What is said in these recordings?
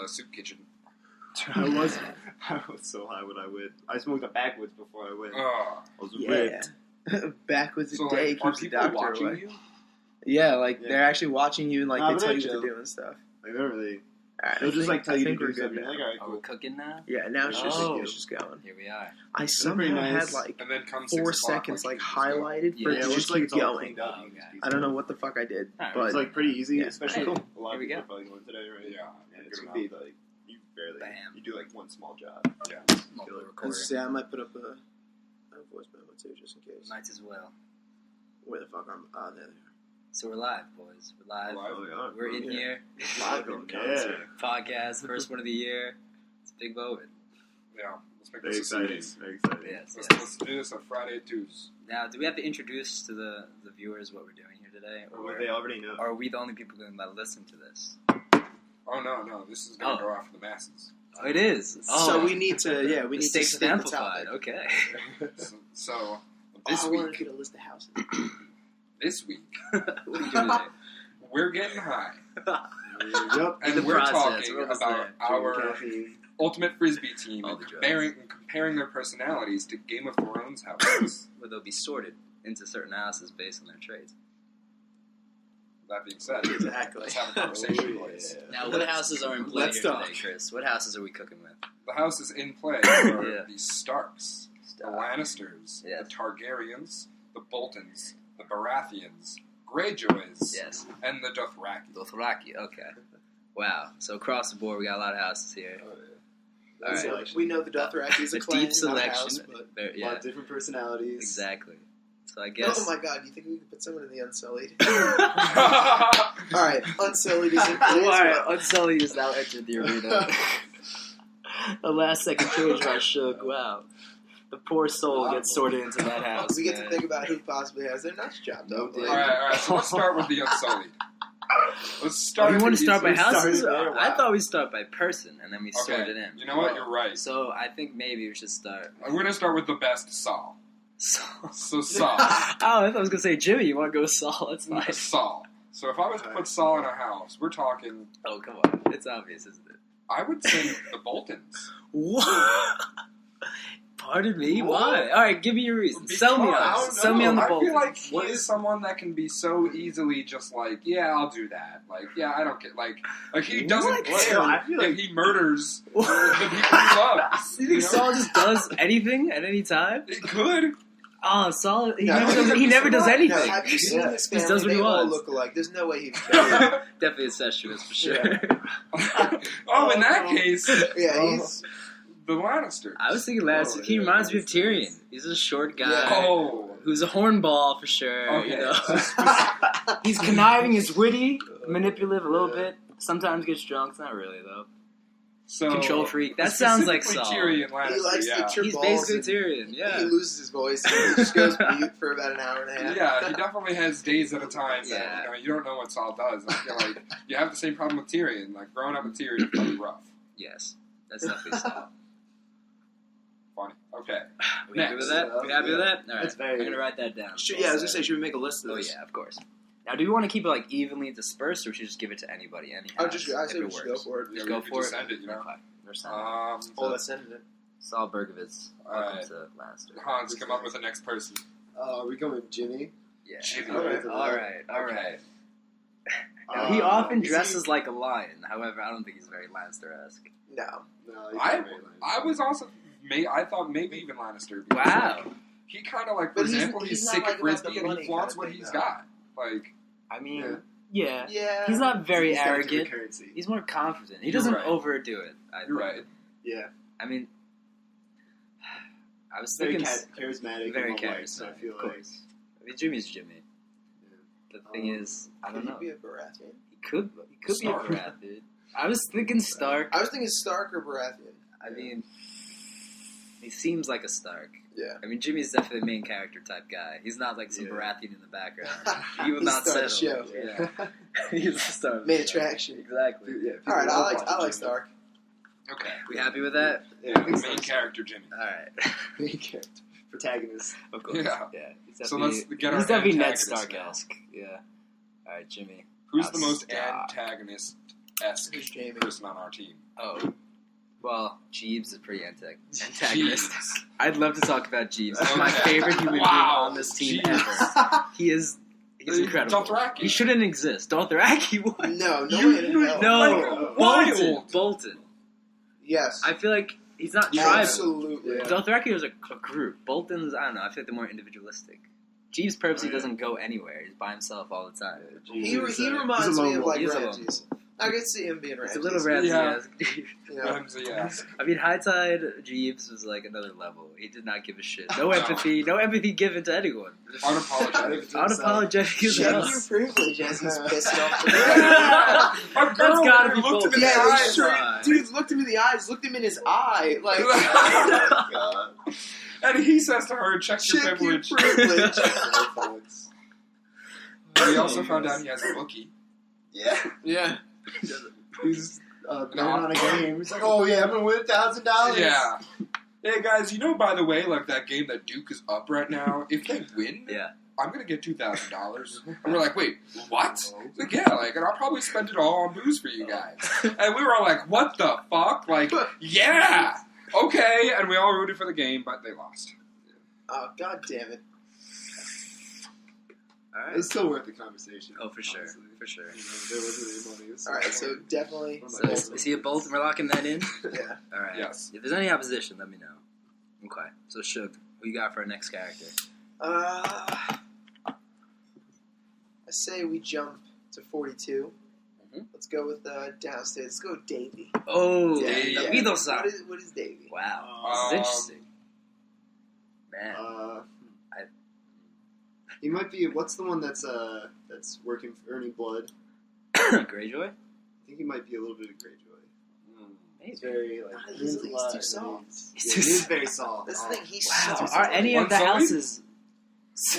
the soup kitchen. I was so high when I went. I smoked a backwoods before I went. I was ripped. Backwards a So, day like, are keeps the people doctor watching away. you? Yeah, like they're actually watching you and like they tell you what to do and stuff. Like they don't really. Alright, They'll just like tell you to we're do good something. You're now. like, alright, Are we cool. cooking now? Yeah, now it's just going. Here we are. I somehow nice. had like And then come 4 6 o'clock, seconds like, like you just go. highlighted for Yeah, it to it just looks like keep it's all going. cleaned up. Oh, You can just okay. do I don't know something. what the fuck I did, Alright, but It's like pretty easy, Yeah. especially Hey, a lot here of we people go. are probably going today, right? Yeah. It's good gonna be like you barely. Bam. You do like one small job. Yeah. Multiple I was recording. just say I might put up a voice memo too, just in case. Might as well. Where the fuck am I? Oh, there they are. So we're live, boys. We're live. Live. Oh, yeah. We're in here. Live on concert. Podcast, first one of the year. It's a big moment. Yeah. Let's make Very this a exciting. series. Very exciting. Yes, Let's do this on Friday at 2s. Now, do we have to introduce to the viewers what we're doing here today? Or they already know. Or are we the only people going to listen to this? Oh, no. This is going to go out for the masses. Oh, it is. Oh, So we need to, we the need to stakes state the amplified. topic. Okay. So This this wanted week, to get a list of houses. What are you doing today? we're getting high. Yep. In the And we're process, talking we're almost about our Caffeine. Ultimate Frisbee team All and the drugs. comparing their personalities to Game of Thrones houses. Where they'll be sorted into certain houses based on their traits. That being said, Exactly. let's have a conversation, Oh, boys. yeah. Now, what houses are in play Let's here talk. today, Chris? What houses are we cooking with? The houses in play are Yeah. the Starks, the Lannisters, Yes. the Targaryens, the Boltons, the Baratheons, Greyjoys, Yes. and the Dothraki. Dothraki, okay. Wow. So across the board, we got a lot of houses here. All right. Selection. We know the Dothraki is a The clan, deep not a selection. house, but... There- A lot yeah, of different personalities. exactly. So I guess... Oh my god, do you think we could put someone in the Unsullied? yeah, Alright, Unsullied is in place. Alright, Unsullied has now entered the arena. The last second change I shook. Wow. The poor soul gets sorted into that house. We get man. to think about who possibly has their nuts chopped No off. dig. all right. So let's start with the Unsullied. Let's start. You with want to the start by easiest. houses? started there, I wow. thought we'd start by person, and then we sort Okay. it in. You know what? You're right. So I think maybe we should start... We're gonna start with the best Saul. Saul. So Saul. Oh, I thought I was going to say Jimmy. You want to go with Saul? That's fine. Saul. So if I was to put Saul in a house, we're talking. Oh, come on. It's obvious, isn't it? I would say the Boltons. What? Pardon me? Why? All right, give me your reason. Sell me Because- on I it. don't Sell me know. on the I Boltons. feel like he is someone that can be so easily just like, yeah, I'll do that. Like, yeah, I don't get like he doesn't What? care I feel if like- he murders the people he loves. You think Saul just does anything at any time? He could. Oh, Saul, he No, never does No, anything. have you seen this He family? does what he They all wants. look alike. There's no way he'd Definitely incestuous for sure. Oh, in that case, Yeah, he's... the Lannisters. I was thinking last. He reminds me of Tyrion. He's a short guy Oh, who's a hornball for sure. okay. You know, he's conniving, he's witty, manipulative a little bit. Sometimes gets drunk. It's not really though. So Control freak. That sounds like specifically Saul. Tyrion Lannister. He likes yeah. to trip He's balls basically and Tyrion. Yeah. He loses his voice and he just goes mute for about an hour and a half. Yeah, he definitely has days at a time that Yeah. you don't know what Saul does. I feel like you have the same problem with Tyrion. Like growing up with Tyrion is probably rough. Yes, that's definitely Saul. Funny. Okay. We happy with that? We happy with that? All right. That's very- I'm gonna write that down. Yeah, I was gonna say, should we make a list of Oh this? yeah, of course. Now, do we want to keep it like evenly dispersed, or should we just give it to anybody? Any I house, say if we it should go works? for it. Yeah, Just we go could for just it. send it, you know. Okay. We're sending. Oh, that's ended it. Saul Bergovitz. Alright. Welcome to Lannister. Hans, come up with the next person. Are we going with Jimmy? Yeah. Jimmy. All right. Okay. Now, he often is dresses like a lion. However, I don't think he's very Lannister-esque. No. No, he's I not very I was also. I thought maybe even Lannister. Because, Wow. like, he kind of like, for But he's- example, he's he's not sick like of about the Frisbee and money he flaunts kind what of thing, he's though. got. Like, I mean, Yeah. Yeah. he's not very He's got arrogant. currency. He's more confident. He You're doesn't right. overdo it. I you're think. right. Yeah. I mean, I was Very thinking charismatic. very and all-white, so I charismatic, feel of like course. I mean, Jimmy's Jimmy. The thing is, I don't Could know. he be a Baratheon? He could be Stark. a Baratheon. I was thinking Stark. I was thinking Stark or Baratheon. I mean, he seems like a Stark. Yeah. I mean, Jimmy's definitely a main character type guy. He's not like some Yeah. Baratheon in the background. He will He's not star settle. of the Yeah. He's the star of the Main show. attraction. Exactly. Yeah, All right, I like Jimmy. Stark. Okay. We happy with that? Yeah, Yeah, main character Jimmy. All right. main character, protagonist. Of course. Yeah. He's So let's get our he's definitely Ned antagonists Stark-esque. Yeah. All right, Jimmy. Who's the most Stark. antagonist-esque Who's Jamie? person on our team? Oh. Well, Jeebz is pretty antagonist. Jeebz. I'd love to talk about Jeebz. He's my Okay. favorite human being on this team Jeebz. ever. He's incredible. Dothraki. He shouldn't exist. Dothraki, what? No, No, Wild. Bolton. Yes. I feel like he's not tribal. Absolutely. Dothraki was a group. Bolton's, I don't know, I feel like they're more individualistic. Jeebz purposely doesn't go anywhere. He's by himself all the time. He reminds me of like He's Ramses. I could see him being Ramses. It's a little Ramsey-esque. Ramsey-esque. I mean, High Tide Jeebz was like another level. He did not give a shit. No empathy given to anyone. Unapologetic as hell. Check your privilege as he's pissed off. That's gotta be looked him in Yeah, the like, eyes. straight, dude, looked him in the eyes, looked him in his eye, like, And he says to her, check your privilege. We also found out he has a bookie. Yeah. He's betting on a game. He's like, oh yeah, I'm gonna win $1,000. Yeah. Hey guys, by the way, like that game that Duke is up right now, if they win, I'm gonna get $2,000. And we're like, wait, what? He's like, yeah, and I'll probably spend it all on booze for you guys. And we were all like, what the fuck? Like, yeah, okay. And we all rooted for the game, but they lost. Oh, god damn it. Alright. It's still worth the conversation. Oh, for sure. Honestly. For sure. There wasn't any money. Alright, so definitely. So is he a Bolt? We're locking that in? Yeah. Alright. Yes. If there's any opposition, let me know. Okay. So, Shug, who you got for our next character? I say we jump to 42. Mm-hmm. Let's go with downstairs. Let's go with Davey. Oh, Davey. Davido-san. What is Davey? Wow. This is interesting. Man. He might be. What's the one that's working for earning blood? Greyjoy? I think he might be a little bit of Greyjoy. He's very He's too soft. He is very soft. That's the thing. He's Wow. soft. Are any of the houses?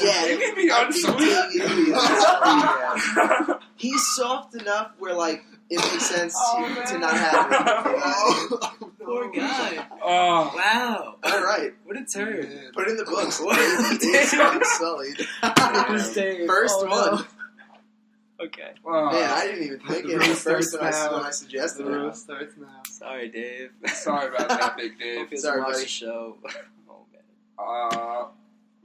Yeah. He may be unsullied. He's soft enough where it makes sense to not have him. Poor guy. Oh. Wow. All right. What a turn. Put it in the books. Davey is unsullied. First one. Okay. Man, I didn't even think it was first when I suggested The it. roast starts now. Sorry, Dave. Sorry about that, Big Dave. Hope you Sorry, watch buddy. the show. Oh, man.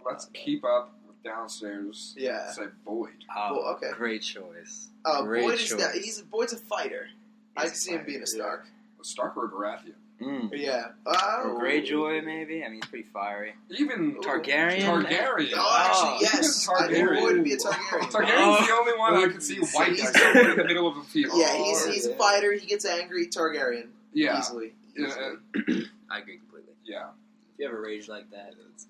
Let's keep up with downstairs. Yeah. Say Boyd. Oh, Well, okay. Great choice. Boyd Great is choice. Boyd's a fighter. I can see him being a Stark. A Stark or a Baratheon? Yeah. Or Greyjoy, maybe? I mean, he's pretty fiery. Even Targaryen? Targaryen. Oh, actually, yes. I think Targaryen. Boyd would be a Targaryen. Targaryen's the only one I could see white He's- in the middle of a field. Yeah, he's a fighter. He gets angry. Targaryen. Yeah. Easily. I agree completely. Yeah. If you ever rage like that, That's good.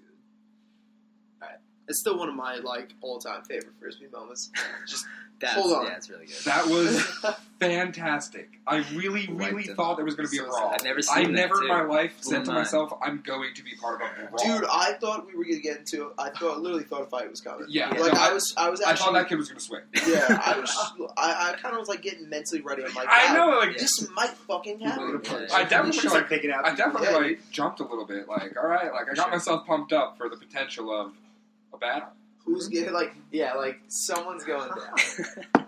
It's still one of my all-time favorite frisbee moments. Just that's, hold on. Yeah, it's really good. That was fantastic. I really Liked it. thought there was going to be a brawl. I've never seen I that, never in too. my life Blew said to my mind. myself, I'm going to be part of a brawl. Dude, I thought we were gonna get into it. I literally thought a fight was coming. Yeah. Like no, I was actually. I thought that kid was going to swing. Yeah, I kind of was getting mentally ready. I'm like, I wow, know, this might fucking happen. I definitely picking out. I definitely Yeah. jumped a little bit. All right, I got myself pumped up for the potential of a battle. Who's getting someone's going down.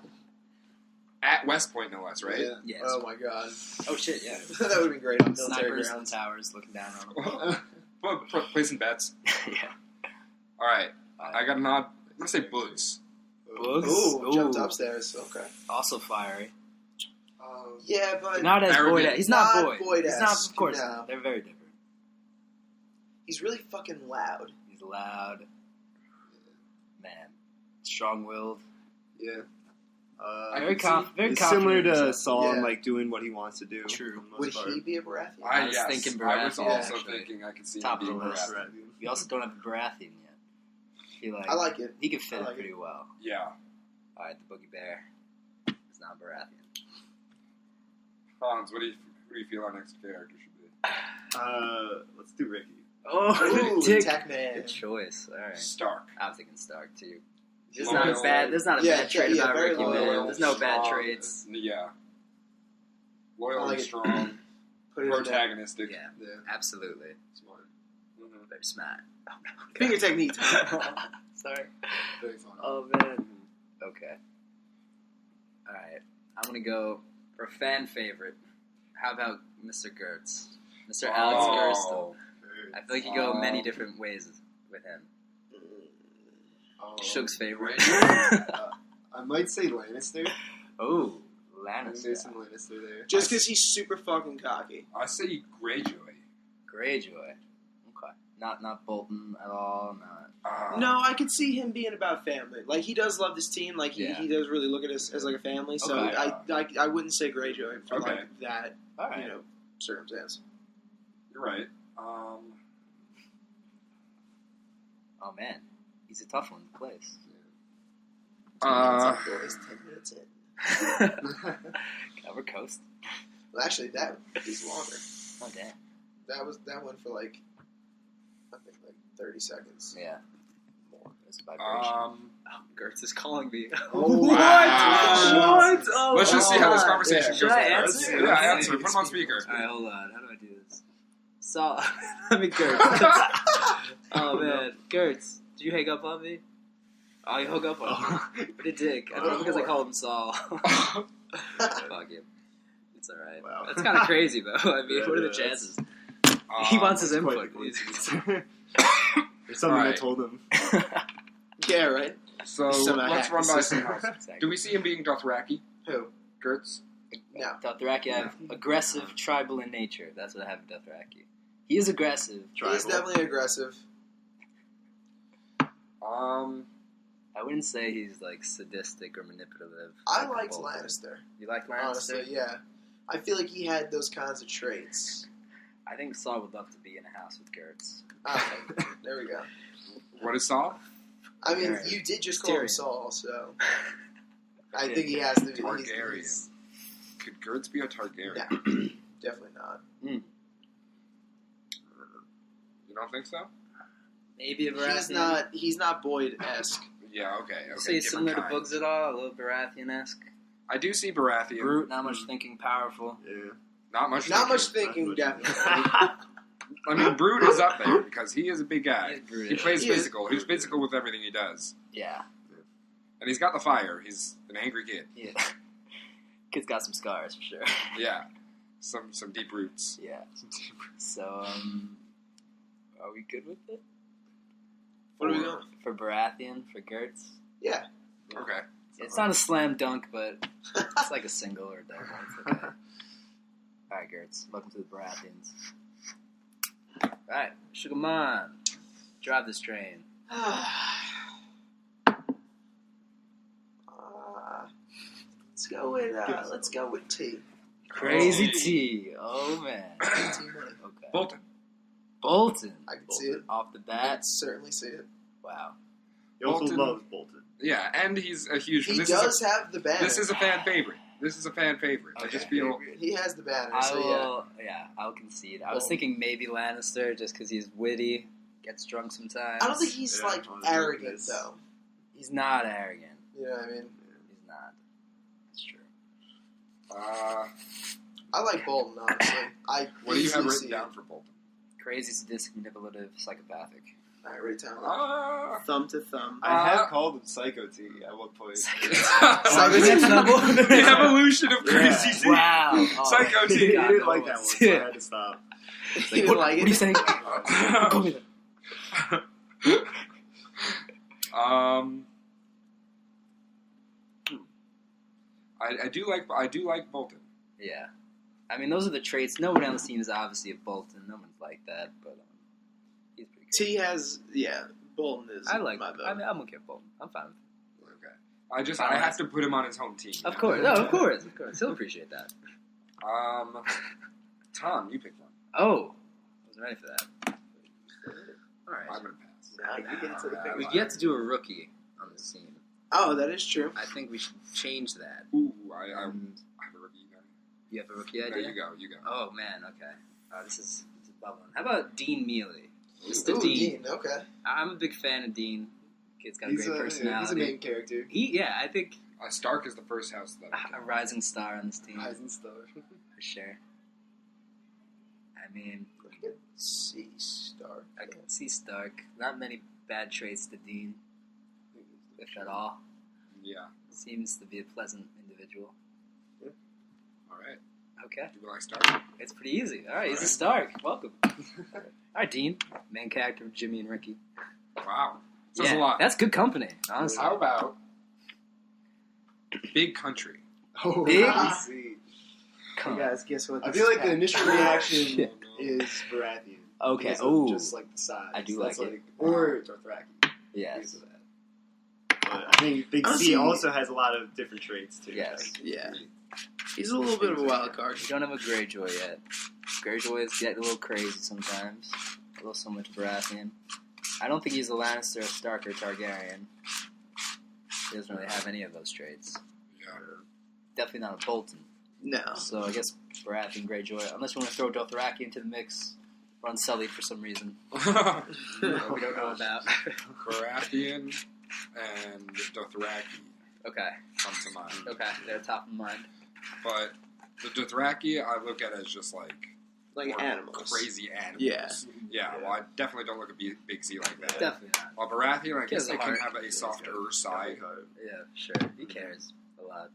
At West Point, no less, right? Yeah. Yes. Oh my god, Oh, shit, yeah. that would have been great on military Snipers on grounds. towers looking down on them. Well, placing bets. Yeah. All right, I got a nod. I'm gonna say Boogz. Boogz? Ooh, jumped upstairs. Okay. Also fiery. Yeah, but Not as Arrogant. Boyd. He's not Not Boyd. He's Boyd-esque, not, of course. no. They're very different. he's really fucking loud. He's loud. Man. Strong-willed. Yeah. Very confident. It's similar to himself. Saul, Yeah. doing what he wants to do. True. for the Would most part. he be a Baratheon? I was yes, thinking I was Baratheon, also actually. thinking I could see Top him of being the list. Baratheon. We also don't have a Baratheon yet. I feel like I like it. he could fit I like it pretty well. Yeah. Alright, the Boogie Bear is not Baratheon. Hanz, who do you feel our next character should be? Let's do Ricky. Oh, Ooh, Dick. Tech Man. Good choice. Alright. Stark. I'm thinking Stark too. There's Loyal. not a bad bad trait yeah, about very Ricky, loyal, man. There's no bad strong, traits. Yeah. Loyal I like and it. strong. Put it in there. Protagonistic. Yeah, Yeah. absolutely. Smart. Mhm. Very smart. Finger technique. Sorry. Very fun. Oh man. Okay. Alright. I'm gonna go for a fan favorite. How about Mr. Gertz? Mr. Alex Gertz. I feel like you go many different ways with him. Suge's favorite. I might say Lannister. Oh, Lannister. There's some Lannister there. Just because he's super fucking cocky. I say Greyjoy. Greyjoy. Okay. Not Bolton at all. No, I could see him being about family. Like, he does love this team. Like, he does really look at us as like a family. So I wouldn't say Greyjoy for like that, circumstance. You're right. Oh man, he's a tough one to place. 10 minutes in. Cover coast. Well, actually, that is longer. Oh damn. That went for like, I think like 30 seconds. Yeah. More. It's vibration. Gertz is calling me. What? Oh, let's just see how this conversation goes. Should I answer? Yeah, answer. Put him on speaker. Alright, hold on. How do I do this? I mean, Gertz. Oh man, Gertz, did you hang up on me? Oh, you hung up on me. What a dick. I don't know because I called him Saul. Fuck him. It's alright. Wow. That's kind of crazy though. I mean, what are the chances? He wants his input. There's something I told him. Yeah, right? So let's run by some house. Do we see him being Dothraki? Who? Gertz? No. Dothraki, I have aggressive, tribal in nature. That's what I have in Dothraki. He is aggressive. Tribal. He's definitely aggressive. I wouldn't say he's like sadistic or manipulative. I liked Lannister. You like Lannister? Honestly, yeah. I feel like he had those kinds of traits. I think Saul would love to be in a house with Gertz. Okay, there we go. What is Saul? I mean, you did just call him Saul, so I think he has to be Targaryen. Could Gertz be a Targaryen? No, definitely not. You don't think so? Maybe a Baratheon. He's not Boyd-esque. Yeah, okay. So he's similar to Boogz at all? A little Baratheon-esque? I do see Baratheon. Brute, not much thinking, powerful. Yeah. Not much thinking, definitely. I mean, Brute is up there because he is a big guy. He plays He physical. He's physical with everything he does. Yeah. And he's got the fire. He's an angry kid. Yeah. Kid's got some scars, for sure. Yeah. Some deep roots. Yeah. So, are we good with it? What are we going? For Baratheon, for Gertz? Yeah. Okay. It's not a slam dunk, but it's like a single or a double. It's okay. Alright, Gertz. Welcome to the Baratheons. Alright, Sugar Man. Drive this train. Let's go with T. Crazy T. Oh, man. Okay. Bolton. I can see it. Off the I bat. can certainly see it. Wow. He also loves Bolton. Yeah, and he's a huge... He does have the banner. This is a fan favorite. Okay. I just feel... He has the banner, I'll concede. I was thinking maybe Lannister, just because he's witty, gets drunk sometimes. I don't think he's, arrogant, though. He's not arrogant. You know what I mean? He's not. That's true. I like Bolton, honestly. What do you have written down for Bolton? Crazy, sadistic, manipulative, psychopathic. Alright, right down. Thumb to thumb. I have called him Psycho T at one point. The evolution of Crazy T. Wow. Oh, Psycho T. He didn't like that one, so I had to stop. He didn't like it. What do you think? Go with it. I do like Bolton. Yeah. I mean, those are the traits. No one on the team is obviously a Bolton. No one's like that, but he's pretty good. T has, Bolton is I like my vote. I'm okay with Bolton. I'm fine with it. Okay. I have to put him on his home team. Of course. No, of course. He'll appreciate that. Tom, you picked one. Oh. I wasn't ready for that. Alright. I'm going to pass. Now you get into the big We've one. yet to do a rookie on this team. Oh, that is true. I think we should change that. Ooh, I have a rookie. You have a rookie idea? No, you go. Oh, man, okay. This is bubbling. How about Dean Mealy? Ooh, Dean, okay. I'm a big fan of Dean. Kid's got a great personality. He's a main character. I think... Stark is the first house that a rising star on this team. Rising star. For sure. I mean... I can see Stark. I can see Stark. Not many bad traits to Dean, if at all. Yeah. Seems to be a pleasant individual. All right. Okay. Do you like Stark? It's pretty easy. All right, he's a Stark. Welcome. All right, Dean. Main character of Jimmy and Ricky. Wow. Says a lot. That's good company, honestly. How about Big Country? Oh, Big? See. You guys, guess what? I feel like the initial reaction is Baratheon. Okay. Oh, just like the size. I do like it. Or Dothraki. Yes. But I think Big C also has a lot of different traits too. Yes. Yeah. He's a little bit of a wild card. We don't have a Greyjoy yet. Greyjoys get a little crazy sometimes. A little similar to Baratheon. I don't think he's a Lannister, Stark, or Targaryen. He doesn't really have any of those traits. Yeah. Definitely not a Bolton. No. So I guess Baratheon, Greyjoy. Unless you want to throw Dothraki into the mix. Or Unsullied for some reason. We don't know about. Baratheon and Dothraki Okay. come to mind. Okay, they're top of mind. But the Dothraki I look at as just like more animals. crazy animals. Yeah. Yeah, well, I definitely don't look at Big C like that. Definitely not. While Baratheon, I guess He they has a can heart. have a softer side. Yeah, sure. He cares a lot.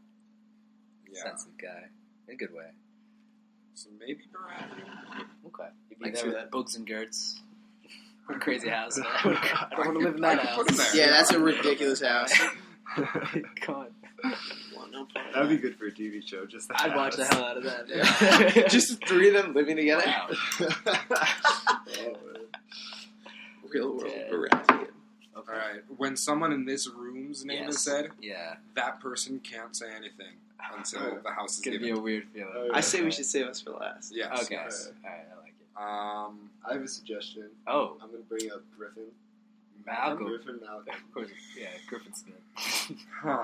Yeah. Sensitive guy. In a good way. So maybe Baratheon. Okay. You'd I be can there see with that. Boogz and Gertz. Crazy house. I don't want to live in that house. Put him there. Yeah, that's a ridiculous house. God. That would be good for a TV show. Just the I'd watch the house. hell out of that. Yeah. Just the three of them living together. Wow. Real world Yeah. Baratheon. All right. When someone in this room's name is said, Yeah. that person can't say anything until the house is It's gonna be given. a weird feeling. Oh, yeah. I say we should save us for last. Yes. Okay. yes. Alright, I like it. I have a suggestion. Oh, I'm going to bring up Griffin. Malcolm. Griffin Malcolm. Of course, yeah, Griffin Smith. Huh.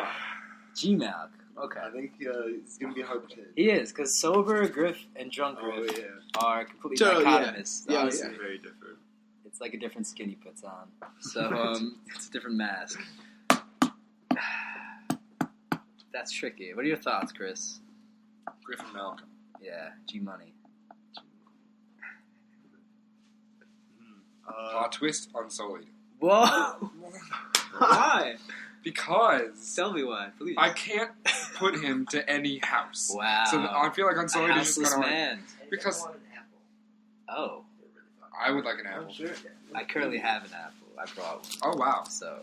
G-Malk. Okay. I think it's going to be a hard hit. He is, because sober Griff and drunk Griff Oh, yeah. are completely Totally, dichotomous. yeah. honestly. It's very different. It's like a different skin he puts on. So, it's a different mask. That's tricky. What are your thoughts, Chris? Griffin Malcolm. Yeah, G-Money. Plot twist, Unsullied. Whoa! Why? Because Tell me why, please. I can't put him to any house. Wow. So I feel like A Unsullied is just houseless kind of man. because Oh. I would like an apple. Sure. I currently have an apple. I brought one. Oh wow. So,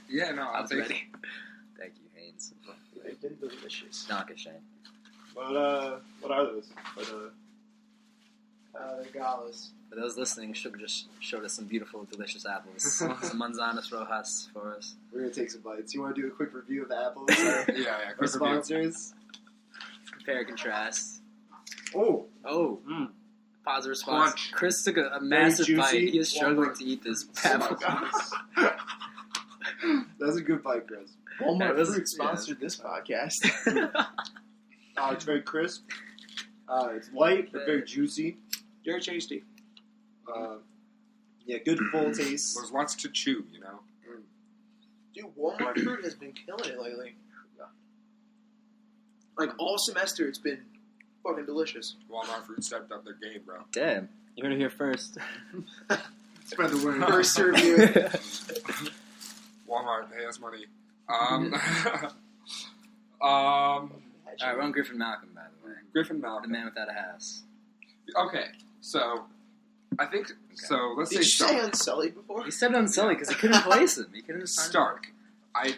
Yeah, no, I I'll was take it. ready. Thank you, Haynes. They've been delicious. Dankeschön. But, what are those? The galas. For those listening, Sugar just showed us some beautiful, delicious apples. Some manzanas rojas for us. We're going to take some bites. You want to do a quick review of the apples? Yeah, Our quick review. sponsors? Compare and contrast. Oh. Oh, positive response. Crunch. Chris took a massive juicy. bite. He is struggling Walmart. to eat this Oh apple. my gosh. That's a good bite, Chris. Walmart That was- Fruit sponsored this podcast. It's very crisp. It's light, but very juicy. Very tasty. Yeah, good full taste. There's lots to chew, you know. Dude, Walmart Fruit has been killing it lately. Like, all semester, it's been fucking delicious. Walmart Fruit stepped up their game, bro. Damn. You heard it here first. Spread the word. First review. Walmart, pay us money. Alright, we're on Griffin Malcolm, by the way. Griffin The Malcolm. man without a house. Okay, so I think so. Let's Did say you say Stark. Unsullied before? He said Unsullied because he couldn't place him. He couldn't find Stark.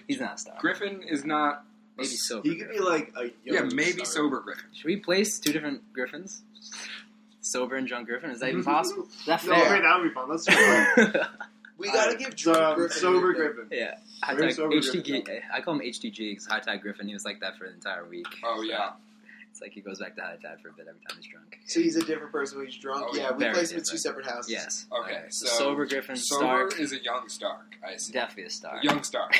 He's not Stark. Griffin is not. Maybe sober. He could be like a Yeah, young maybe Stark. sober Griffin. Should we place two different Griffins? Sober and drunk Griffin? Is that even possible? Is that No, fair? wait, that would be fun. Let's do it. We gotta give drunk Griffin sober a nickname. Griffin. Yeah. Very High-tech sober HTG. Griffin. I call him HTG because High Tide Griffin, he was like that for the entire week. Oh yeah. It's like he goes back to High Tide for a bit every time he's drunk. So he's a different person when he's drunk? Oh, yeah, we very placed him in two different. separate houses. Yes. Okay, So, so sober Griffin, Sober Stark. is a young Stark. I see. Definitely a Stark. Young Stark.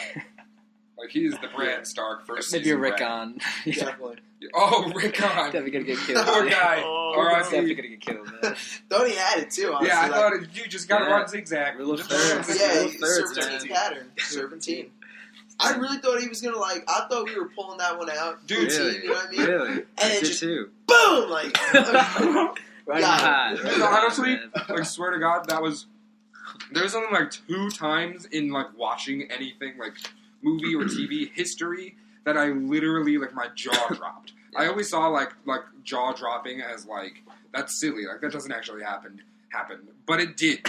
Like he's the Bran Stark first. Maybe a season Rick Bran. on. Definitely. Oh, Rick on. Definitely gonna get killed. Poor guy. Oh, All right, Definitely gonna get killed, man. Thought he had it too, honestly. Yeah, I like, thought you just gotta Yeah. run zigzag. Rule of Just thirds. run Yeah, zigzag. Thirds, serpentine man. pattern. Serpentine. I really thought he was gonna I thought we were pulling that one out. Dude, routine, Really? you know what I mean? Really? And I it did just too. boom, like Right Yeah. in the And hot. honestly, man. like swear to God, that was. There's only like 2 times in like watching anything like movie or TV history that I literally like my jaw dropped. I always saw like jaw dropping as like that's silly. Like that doesn't actually happen, but it did.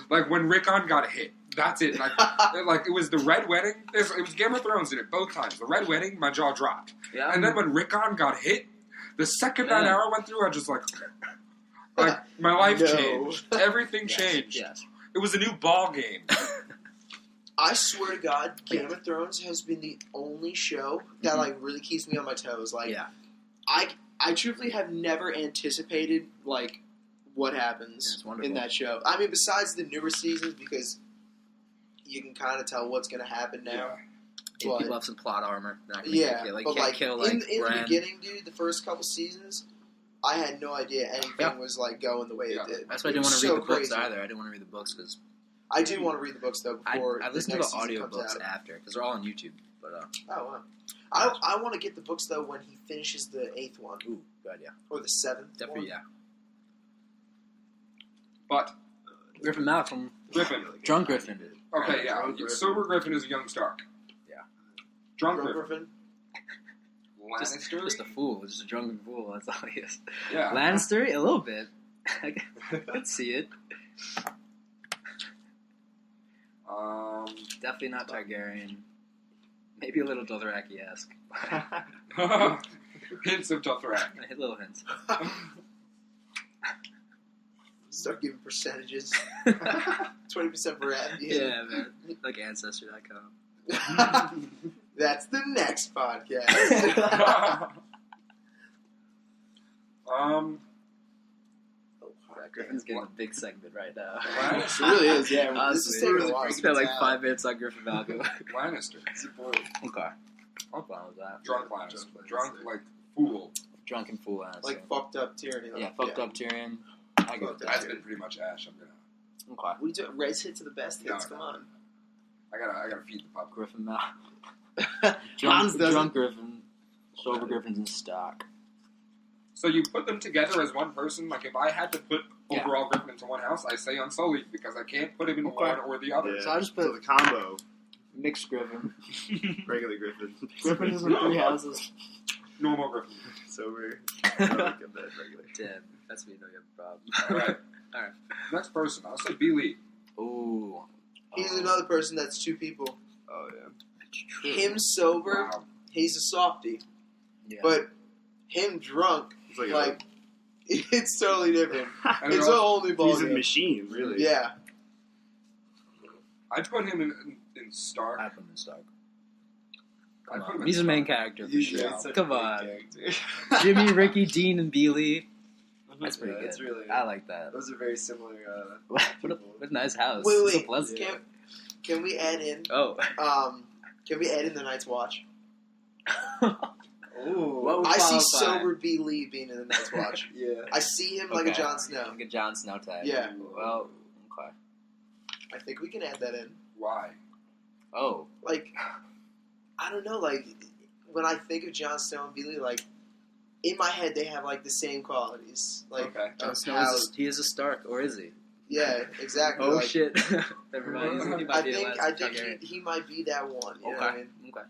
Like when Rickon got hit. That's it. Like it was the Red Wedding. It was Game of Thrones did it both times. The Red Wedding, my jaw dropped. Yeah. And then when Rickon got hit, the second that arrow went through, I just like my life changed. Everything changed. Yes. It was a new ball game. I swear to God, Game of Thrones has been the only show that like really keeps me on my toes. Like, I truthfully have never anticipated like what happens in that show. I mean, besides the newer seasons, because you can kind of tell what's going to happen now. Yeah. People have some plot armor. But in the beginning, dude, the first couple seasons, I had no idea anything was like going the way it did. That's why I didn't want to read the books either. I didn't want to read the books because I do want to read the books though. Before I listened to the audiobooks after because they're all on YouTube. But oh wow, I want to get the books though when he finishes the 8th one. Ooh, good idea. Or the 7th. Definitely, yeah. But Griffin Malcolm, drunk Griffin. Okay, yeah. Sober Griffin is a young Stark. Yeah. Drunk Griffin. Lannister? Just a fool. Just a drunken fool. That's all he is. Yeah. Lannister? A little bit. I could see it. Definitely not Targaryen. Maybe a little Dothraki-esque. Hints of Dothraki. Little hints. Start giving percentages. 20% Baratheon. Yeah, man. Like Ancestry.com. That's the next podcast. Griffin's getting a big segment right now. It really is, yeah. This is taking a while. We spent like 5 minutes on Griffin Malcolm. Lannister. Okay. I'm fine with that. Drunk Lannister. Drunk, like, fool. Drunken fool Lannister. Like, fucked up Tyrion. Yeah, fucked up Tyrion. I get that. That's been pretty much Ash. I'm gonna. Okay. What are you doing? Res hits are the best hits. Come on. I gotta feed the pup. Griffin Malcolm. Drunk Griffin. Sober Griffin's in stock. So you put them together as one person? Like if I had to put overall Griffin into one house, I say Unsullied because I can't put him in one or the other. Yeah. So I just put the combo. Mixed Griffin. Regular Griffin. Griffin is in 3 houses. Normal Griffin. Sober. Damn. That's me. No, you have a problem. Alright. Next person. I'll say BLee. Ooh. He's another person that's 2 people. Oh, yeah. Him sober, he's a softie. Yeah. But him drunk, like it's totally different. It's a whole new ball. He's a machine, really. Yeah. I'd put him in Stark. I'd put him in Stark. He's a main character for sure. Come on. Jimmy, Ricky, Dean, and BLee. That's pretty good. That's really, I like that. Those are very similar. What a nice house. Wait. So pleasant. Can we add in? Can we add in the Night's Watch? Ooh. I see sober BLee being in the Night's Watch. Yeah. I see him like a Jon Snow. Like a Jon Snow type. Yeah. Well, okay. I think we can add that in. Why? Oh. Like, I don't know, like, when I think of Jon Snow and BLee, like, in my head they have, like, the same qualities. Like, Jon Snow he is a Stark, or is he? Yeah, exactly. Oh, like, shit. Never mind. I think he might be that one. You know what I mean? Okay.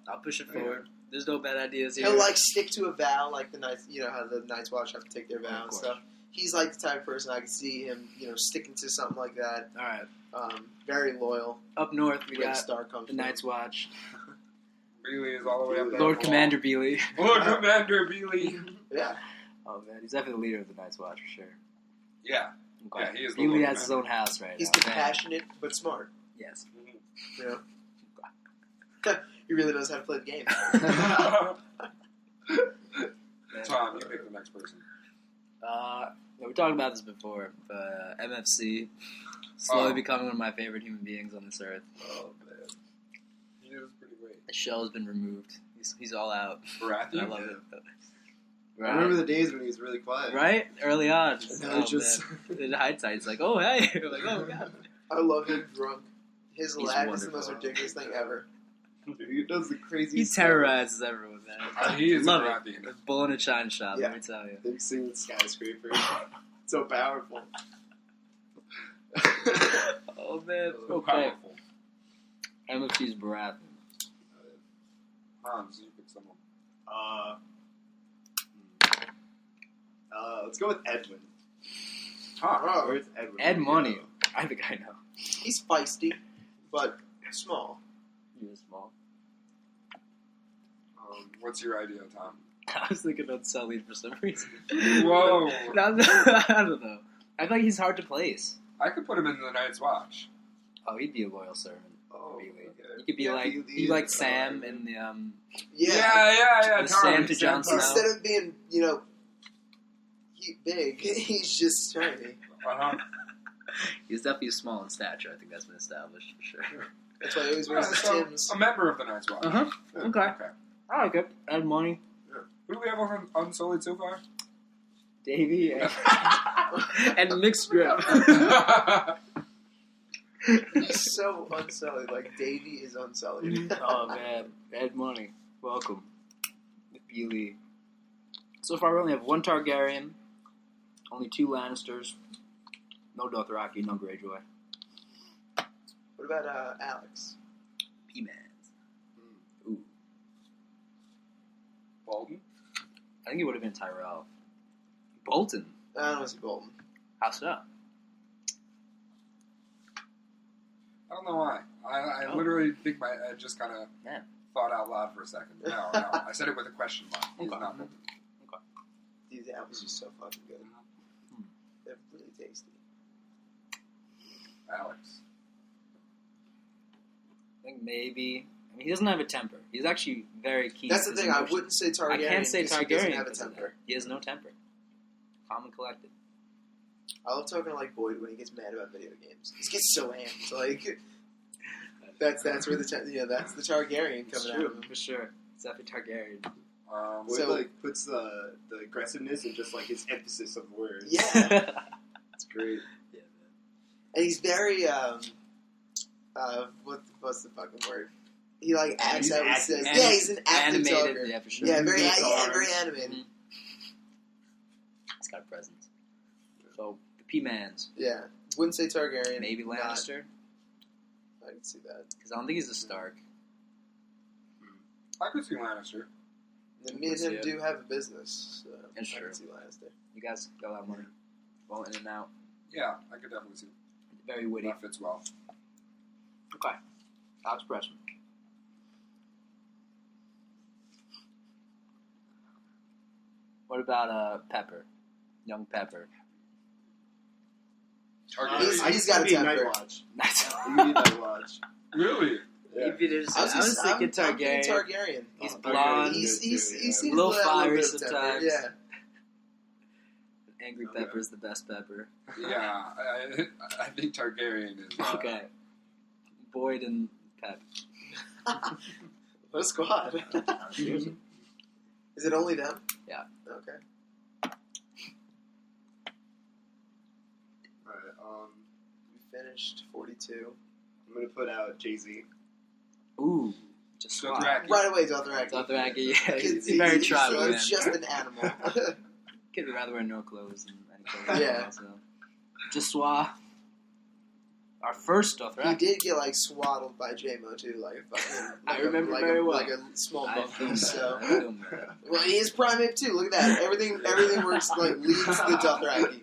I'll push it forward. There's no bad ideas here. He'll, like, stick to a vow, like the Knights, you know, how the Night's Watch have to take their vow and stuff. He's, like, the type of person I can see him, you know, sticking to something like that. All right. Very loyal. Up north, we got the Night's Watch. BLee is all the way up there. Lord Commander BLee. Lord Commander BLee. Yeah. Oh, man. He's definitely the leader of the Night's Watch, for sure. Yeah. Okay. Yeah, he is. BLee has his own house right now. He's compassionate, but smart. Yes. You know? He really knows how to play the game. Tom, you pick the next person. We talked about this before, but MFC slowly becoming one of my favorite human beings on this earth. Oh man, he was pretty great. The shell has been removed. He's all out. Baratheon? I love it. Right. I remember the days when he was really quiet. Right? Early on. Just in hindsight, it's like, oh, hey. You're like, oh, God. I love him drunk. His laugh is the most ridiculous thing ever. He does the crazy He terrorizes everyone, man. He is love it. A bull in a china shop, let me tell you. They've seen Skyscraper. So powerful. Oh, man. So powerful. MFC's Baratheon. Hanz, you pick someone. Let's go with Edwin. Oh, Where's Edwin? Ed Money. I think I know. he's feisty, but small. He is small. What's your idea, Tom? I was thinking about Sully for some reason. Whoa. I don't know. I feel like he's hard to place. I could put him in the Night's Watch. Oh, he'd be a loyal servant. Oh, Really. okay. You could be you like Sam in the Yeah. the Sam to Jon Snow. Instead of being, big, he's just tiny. He's definitely small in stature. I think that's been established for sure. That's why he always wears his Timbs. A member of the Night's Watch. Okay. I like it. Ed Money. Who do we have on Unsullied so far? Davey and Mixed Grip. He's so unsullied. Like, Davey is unsullied. Oh, man. Ed Money. Welcome. BLee. So far, we only have one Targaryen, only 2 Lannisters, no Dothraki, no Greyjoy. What about Alex? P-Mans. Ooh. Bolton? I think it would have been Tyrell. Bolton? I don't want to see Bolton. How so? I don't know why. I literally think I just kind of thought out loud for a second. No. I said it with a question mark. He's not Bolton. These apples are so fucking good. They're really tasty. Alex. I think maybe... I mean, he doesn't have a temper. He's actually very keen. That's the thing. I wouldn't say Targaryen. I can't say Targaryen. He doesn't have a temper. He has no temper. Calm and collected. I love talking to like Boyd when he gets mad about video games. He gets so amped. Like that's where that's the Targaryen coming out of him for sure. It's definitely Targaryen. Boyd puts the aggressiveness and just like his emphasis of words. Yeah, it's great. Yeah, man. And he's very what's the fucking word? He like acts out what he says. Yeah, he's an active talker. Yeah, for sure. Yeah, very animated. Mm-hmm. He's got a presence. So the P-Mans. Yeah, wouldn't say Targaryen. Maybe Lannister. I can see that because I don't think he's a Stark. I could see Lannister. And me and him do have a business. So That's true. I can see Lannister. You guys got a lot of money. Well, in and out. Yeah, I could definitely see. Very witty. That fits well. Okay. Alex Pressman. What about Pepper? Young Pepper. He's got a temper. Watch. You need Night Watch. Really? Yeah. I was thinking Targaryen. Targaryen. He's blonde. He seems a little fiery sometimes. Yeah. Angry Pepper is the best pepper. Yeah, I think Targaryen is. Okay. Boyd and Pep. What a squad. Is it only them? Yeah. Okay. Alright, we finished 42. I'm gonna put out Jay-Z. Ooh. Just Dothraki. Right away, Dothraki. Dothraki, yeah. He's very tribal, man. He's just an animal. Kid would rather wear no clothes than any clothes. Yeah. So. Jaswa. Our first Dothraki. He did get like swaddled by J-Mo too, like fucking. I remember very well. Like a small monkey. So, that. well, he is primate too. Look at that. Everything works like leads to the Dothraki.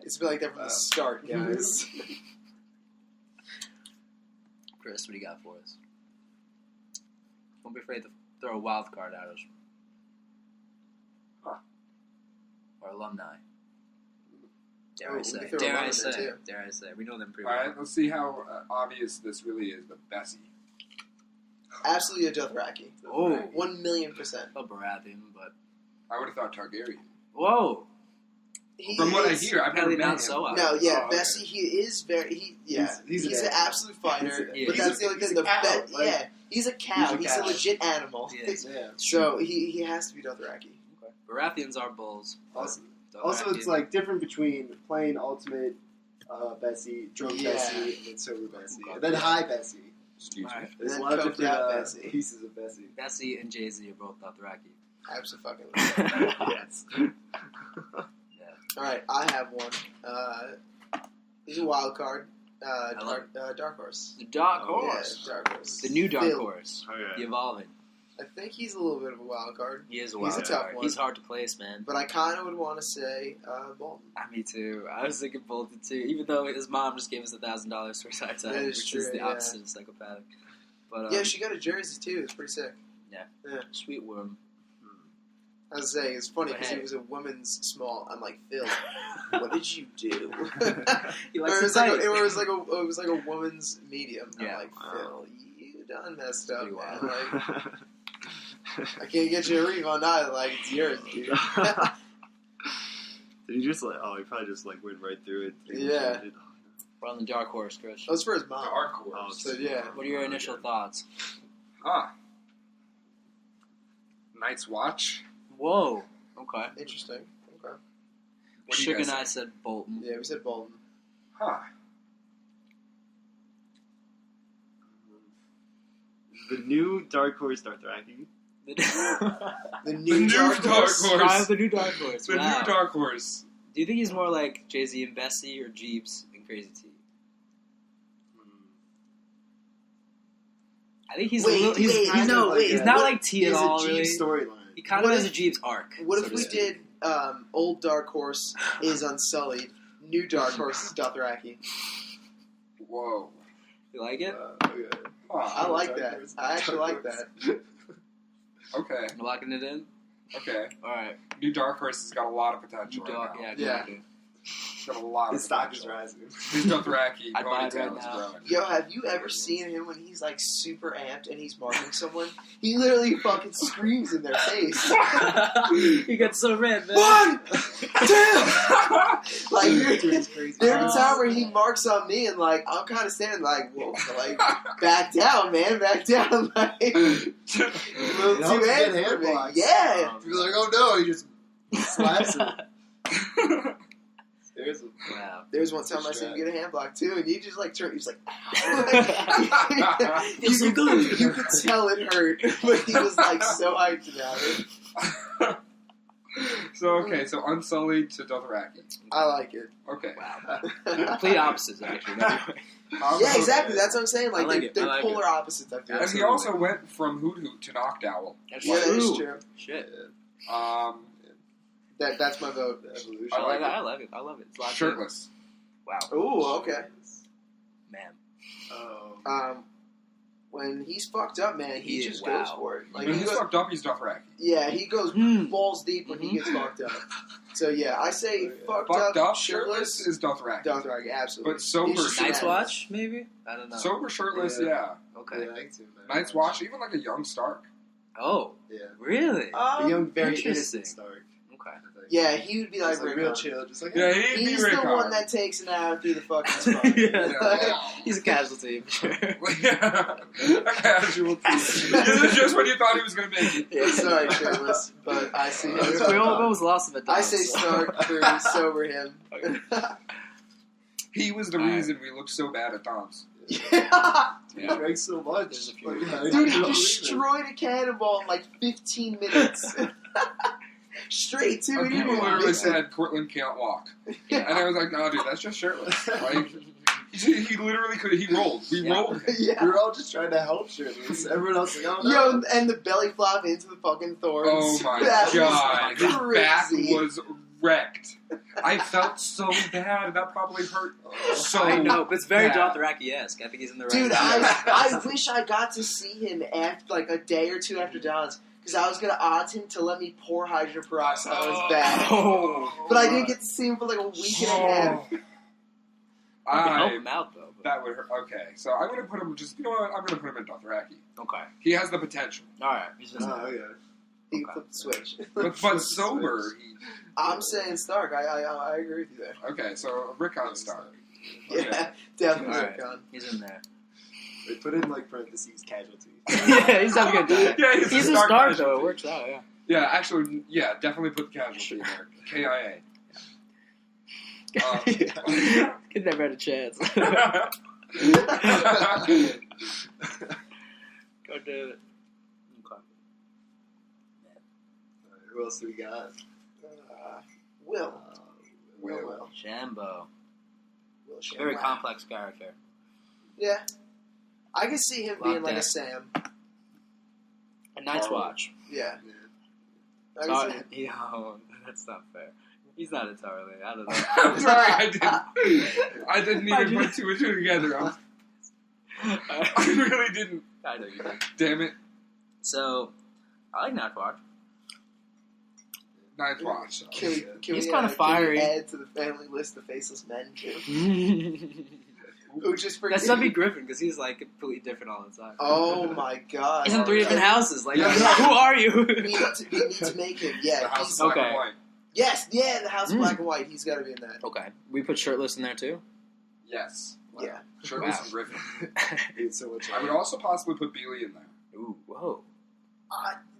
It's been like that from the start, guys. Chris, what do you got for us? Don't be afraid to throw a wild card at us. Or alumni. Dare I say. We know them pretty well. Alright, let's see how obvious this really is, but Bessy. Absolutely a Dothraki. Oh. 1,000,000%. A Baratheon, but... I would have thought Targaryen. Whoa! From what I hear, I've never met him. So no, yeah, Bessy, he is very... He's an absolute fighter, but that's the only thing. He's a cow. He's a legit animal. So he has to be Dothraki. Okay. Baratheons are bulls. Also, it's like different between plain ultimate Bessy, drunk Bessy, and then sober Bessy, and then high Bessy. Excuse me. There's a lot of different pieces of Bessy. Bessy and Jay-Z are both Dothraki. Absolutely. Yes. All right, I have one. He's a wild card. Dark Horse. The Dark Horse. Yeah, Dark Horse. The new Dark Horse. Oh, yeah. The evolving. I think he's a little bit of a wild card. He is a He's wild a tough card. one. He's hard to place, man. But I kind of would want to say Bolton. Me too. I was thinking Bolton too, even though his mom just gave us $1,000 for side time, That is which true, is the yeah. opposite of psychopathic. But Yeah, she got a jersey too. It's pretty sick. sweet worm. I was saying, it's funny But because hey. he was a women's small. I'm like, Phil, what did you do? He Or likes it to was like fight. it was like a woman's medium. I'm Yeah. like, Phil, you done messed up, Pretty man. wild. Like, I can't get you a refund either. Like, it's yours, dude. Did he just he probably just went right through it. Yeah. We're on the dark horse, Chris. That was for his mom. Dark horse. So yeah. What are your initial thoughts? Night's Watch. Whoa. Okay. Interesting. Okay. What do you Suge guys and I think? said Bolton. Yeah, we said Bolton. The new Dark Horse Dothraki. The new new Dark Horse. The new dark horse. The Wow. new Dark Horse. Do you think he's more like Jay-Z and Bessy or Jeebz and Crazy T? I think he's Wait, he's wait, not what- like T at all, really. storyline. He kind of What has a if- Jeebz arc. What so if to we speak. did Old Dark Horse is Unsullied, New Dark Horse is Dothraki? Whoa. You like it? I like that. I actually like that. Okay. You're locking it in? Okay. Alright. New Dark Horse has got a lot of potential right now. Yeah. It's got a lot His of stock is potential. rising. His Dothraki I'd buy it ponytail right is now. growing. Yo, have you ever seen him when he's like super amped and he's marking someone? He literally fucking screams in their face. He got so red, man. 1, 2! Like, Dude's crazy. there's a time where he marks on me and like I'm kind of standing like, whoa, like back down, man, back down, like a little It helps too get amped for hand me. blocks. Yeah. You're like, oh no, he just slaps him. Wow. There's one time I seen him get a hand block too, and he just like turned. He was like, Feels so good. You could tell it hurt, but he was like so hyped about it. So Unsullied to Dothraki. I like it. Okay. Wow. Complete opposites, actually. Yeah, exactly. That's what I'm saying. Like, I like it. they're I like polar it. opposites. I feel. And he also went from Hoot Hoot to Knockdowl. That's Yeah, that is true. true. Shit. That's my vote. Evolution. I like it. I love it. I love it. It's locked in. Shirtless. Wow. Ooh, okay. Man. When he's fucked up, man, he just wow. goes for it. Like, When he he's goes, fucked up, he's Dothraki. yeah, he goes Hmm. balls deep when he gets fucked up. So yeah, I say fucked Fucked up, up, shirtless is Dothraki. Dothraki, absolutely. But sober, He's just Night's mad. Watch, maybe? I don't know. Sober, shirtless, Yeah. yeah. Okay. Yeah, I can see him there. Night's Watch, even like a young Stark. Oh, Yeah. really? A young, very Interesting. innocent Stark. Okay. Yeah, he would be like Just, Rickon. real chill, just like Yeah, he'd be He's the Rickon. one that takes an hour through the fucking spot. Yeah. He's a casualty, for sure. Yeah. A casualty. This is just when you thought he was going to make it. Yeah, sorry, shirtless, but I see him. We almost lost him at I Danz, say so. Stark for sober him. He was the Alright. reason we looked so bad at Danz. Yeah. He drank so much. There's a few. Like, I Dude, don't he believe it. destroyed a cannonball in like 15 minutes. Straight, too. And He didn't people even literally mix it. said Cortland can't walk. Yeah. And I was like, no, dude, that's just shirtless. Like, he literally could. He rolled. We Yeah. rolled him. Yeah. We were all just trying to help shirtless. Everyone else was like, oh no. Yo, and the belly flop into the fucking thorns. Oh my That god. was His back crazy. was wrecked. I felt so bad. That probably hurt so I know, but it's very bad. Dothraki-esque. I think he's in the right Dude, zone. I wish I got to see him after, like a day or two after Danz, because I was gonna odds him to let me pour hydrogen peroxide on his back. Oh. But I didn't get to see him for like a week and a half. I can help I, him out, though. But... that would hurt. Okay, so I'm going to put him, you know what? I'm going to put him in Dothraki. Okay. He has the potential. Alright. He's just Oh, yeah. He flipped the switch. But sober, I'm saying Stark. I agree with you there. okay, so Rickon Stark. Yeah, definitely Alright. Rickon. He's in there. They put in like parentheses casualty. Yeah, he's having a good time. Yeah, He's a Stark star, casualty. though. It works out, yeah. Yeah, actually, yeah, definitely put the casualty in there. KIA. Kid never had a chance. God damn it. Okay. Who else do we got? Will. Will. Shambo. Will Shamrock. Very complex character. Yeah. I can see him being like a Deck. Sam. A Night's Watch. Yeah. That's not fair. He's not entirely. I don't know. I'm sorry, I didn't even put two and two together. I really didn't. I know you did. Damn it. So, I like Night's Watch. Night's Watch. He's kind of fiery. Can we add to the family list of faceless men, too? Who just That's not be Griffin, because he's like completely different all the time. Oh my god. He's in 3 different houses. Like, Yeah. who are you? We need to make him. Yeah. The House He's, of Black okay. and White. yes, yeah, the House of Black and White. He's got to be in that. Okay. We put Shirtless in there, too? Yes. Yeah. Shirtless Wow. and Griffin. It's so much. I would also possibly put BLee in there. Ooh, whoa.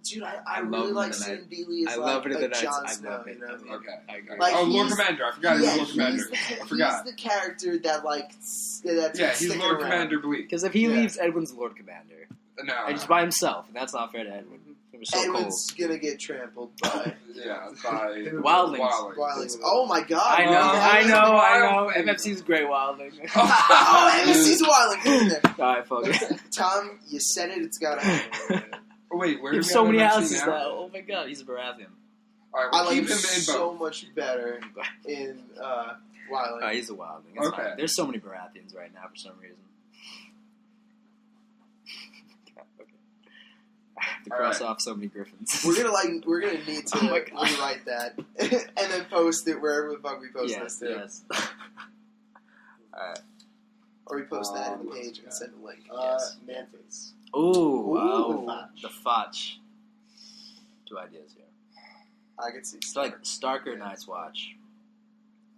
Dude, I I really love like him in seeing that. BLee as I like love it in a the Nights. Jon I Snow, love it. you know? Okay. I agree. Like, Lord he's- Commander. I forgot he was Lord Commander. I forgot. He's the character that, like, that's Yeah, he's sticking Lord around. Commander BLee. Because if he Yeah. leaves, Edwin's Lord Commander. No. And just by himself. And that's not fair to Edwin. It was so Edwin's gonna get trampled by Yeah, by Wildlings. Wildlings. Oh my god. I know, Oh, I know. Wildlings. MFC's great Wildling. Oh, MSC's Wildling. Put it in there. Alright, fuck it. Tom, you said it. It's gotta happen. Oh, wait, where You do have we so have many MFC houses now? now. Oh my god, he's a Baratheon. Alright, I we'll like keep him him in so both. much better in Wildling. Alright, he's a Wildling. It's Okay. fine. There's so many Baratheons right now for some reason. Okay. I have to cross off so many Griffins. We're gonna need to Oh my God. rewrite that and then post it wherever the fuck we post this to. Yes. Alright. Or we post that in the what else page we and got? send a link. Man-face. Ooh, Ooh, wow. The Fotch. 2 ideas here. I could see It's like Starker Night's Watch.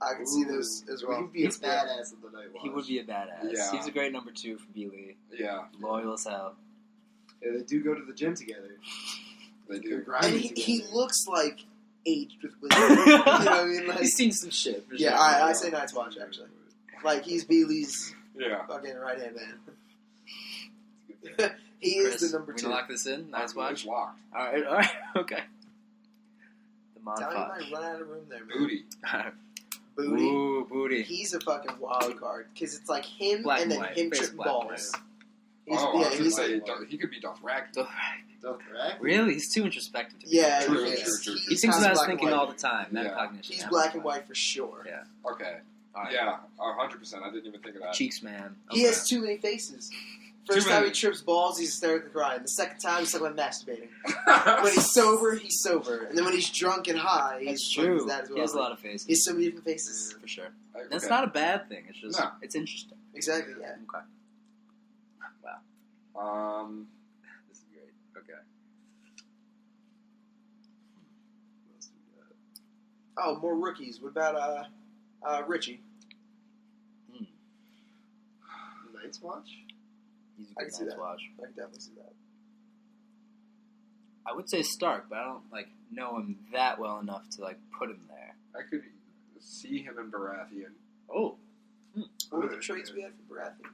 I can see those as well. He'd be a He's- badass of the Night Watch. He would be a badass. Yeah. He's a great number 2 for BLee. Yeah, Loyal as hell. Yeah, they do go to the gym together. they They're do. grinding And he together. looks like aged with wisdom. You know what I mean? Like, He's seen some shit. For yeah, sure. I say Night's Watch actually. Like he's BLee's Yeah. fucking right hand man. He is Chris, the number we 2. gonna lock this in? Night's Watch? It's locked. Alright, okay. The Mon Tell me Fotch. might run out of room there, man. Booty. Booty. Ooh, booty. He's a fucking wild card because it's like him Black and then and white. him Face tripping black and balls. white. He's, Oh, I yeah, was gonna he's say, like, he could be Dothraki. Dothraki? Really? He's too introspective to be yeah, True, he's, true, true. He thinks kinda about his black and thinking white. all the time. Yeah. Metacognition. He's black and white for sure. Yeah. Okay. Alright. Yeah, 100%. I didn't even think of that. Cheeks, man. He Okay. has too many faces. First Too time many. he trips balls, he's hysterically crying. The second time, he's talking about masturbating. When he's sober, he's sober. And then when he's drunk and high, he's That's like, true. he's that as well. He has a lot of faces. He has so many different faces. For sure. Okay. That's not a bad thing. It's just, No. it's interesting. Exactly, yeah. Okay. Wow. Um, This is great. Okay. Oh, more rookies. What about Richie? Night's Watch? He's a I good can see Night's that. Watch. I can definitely see that. I would say Stark, but I don't know him that well enough to put him there. I could see him in Baratheon. Oh, What were the traits we had for Baratheon?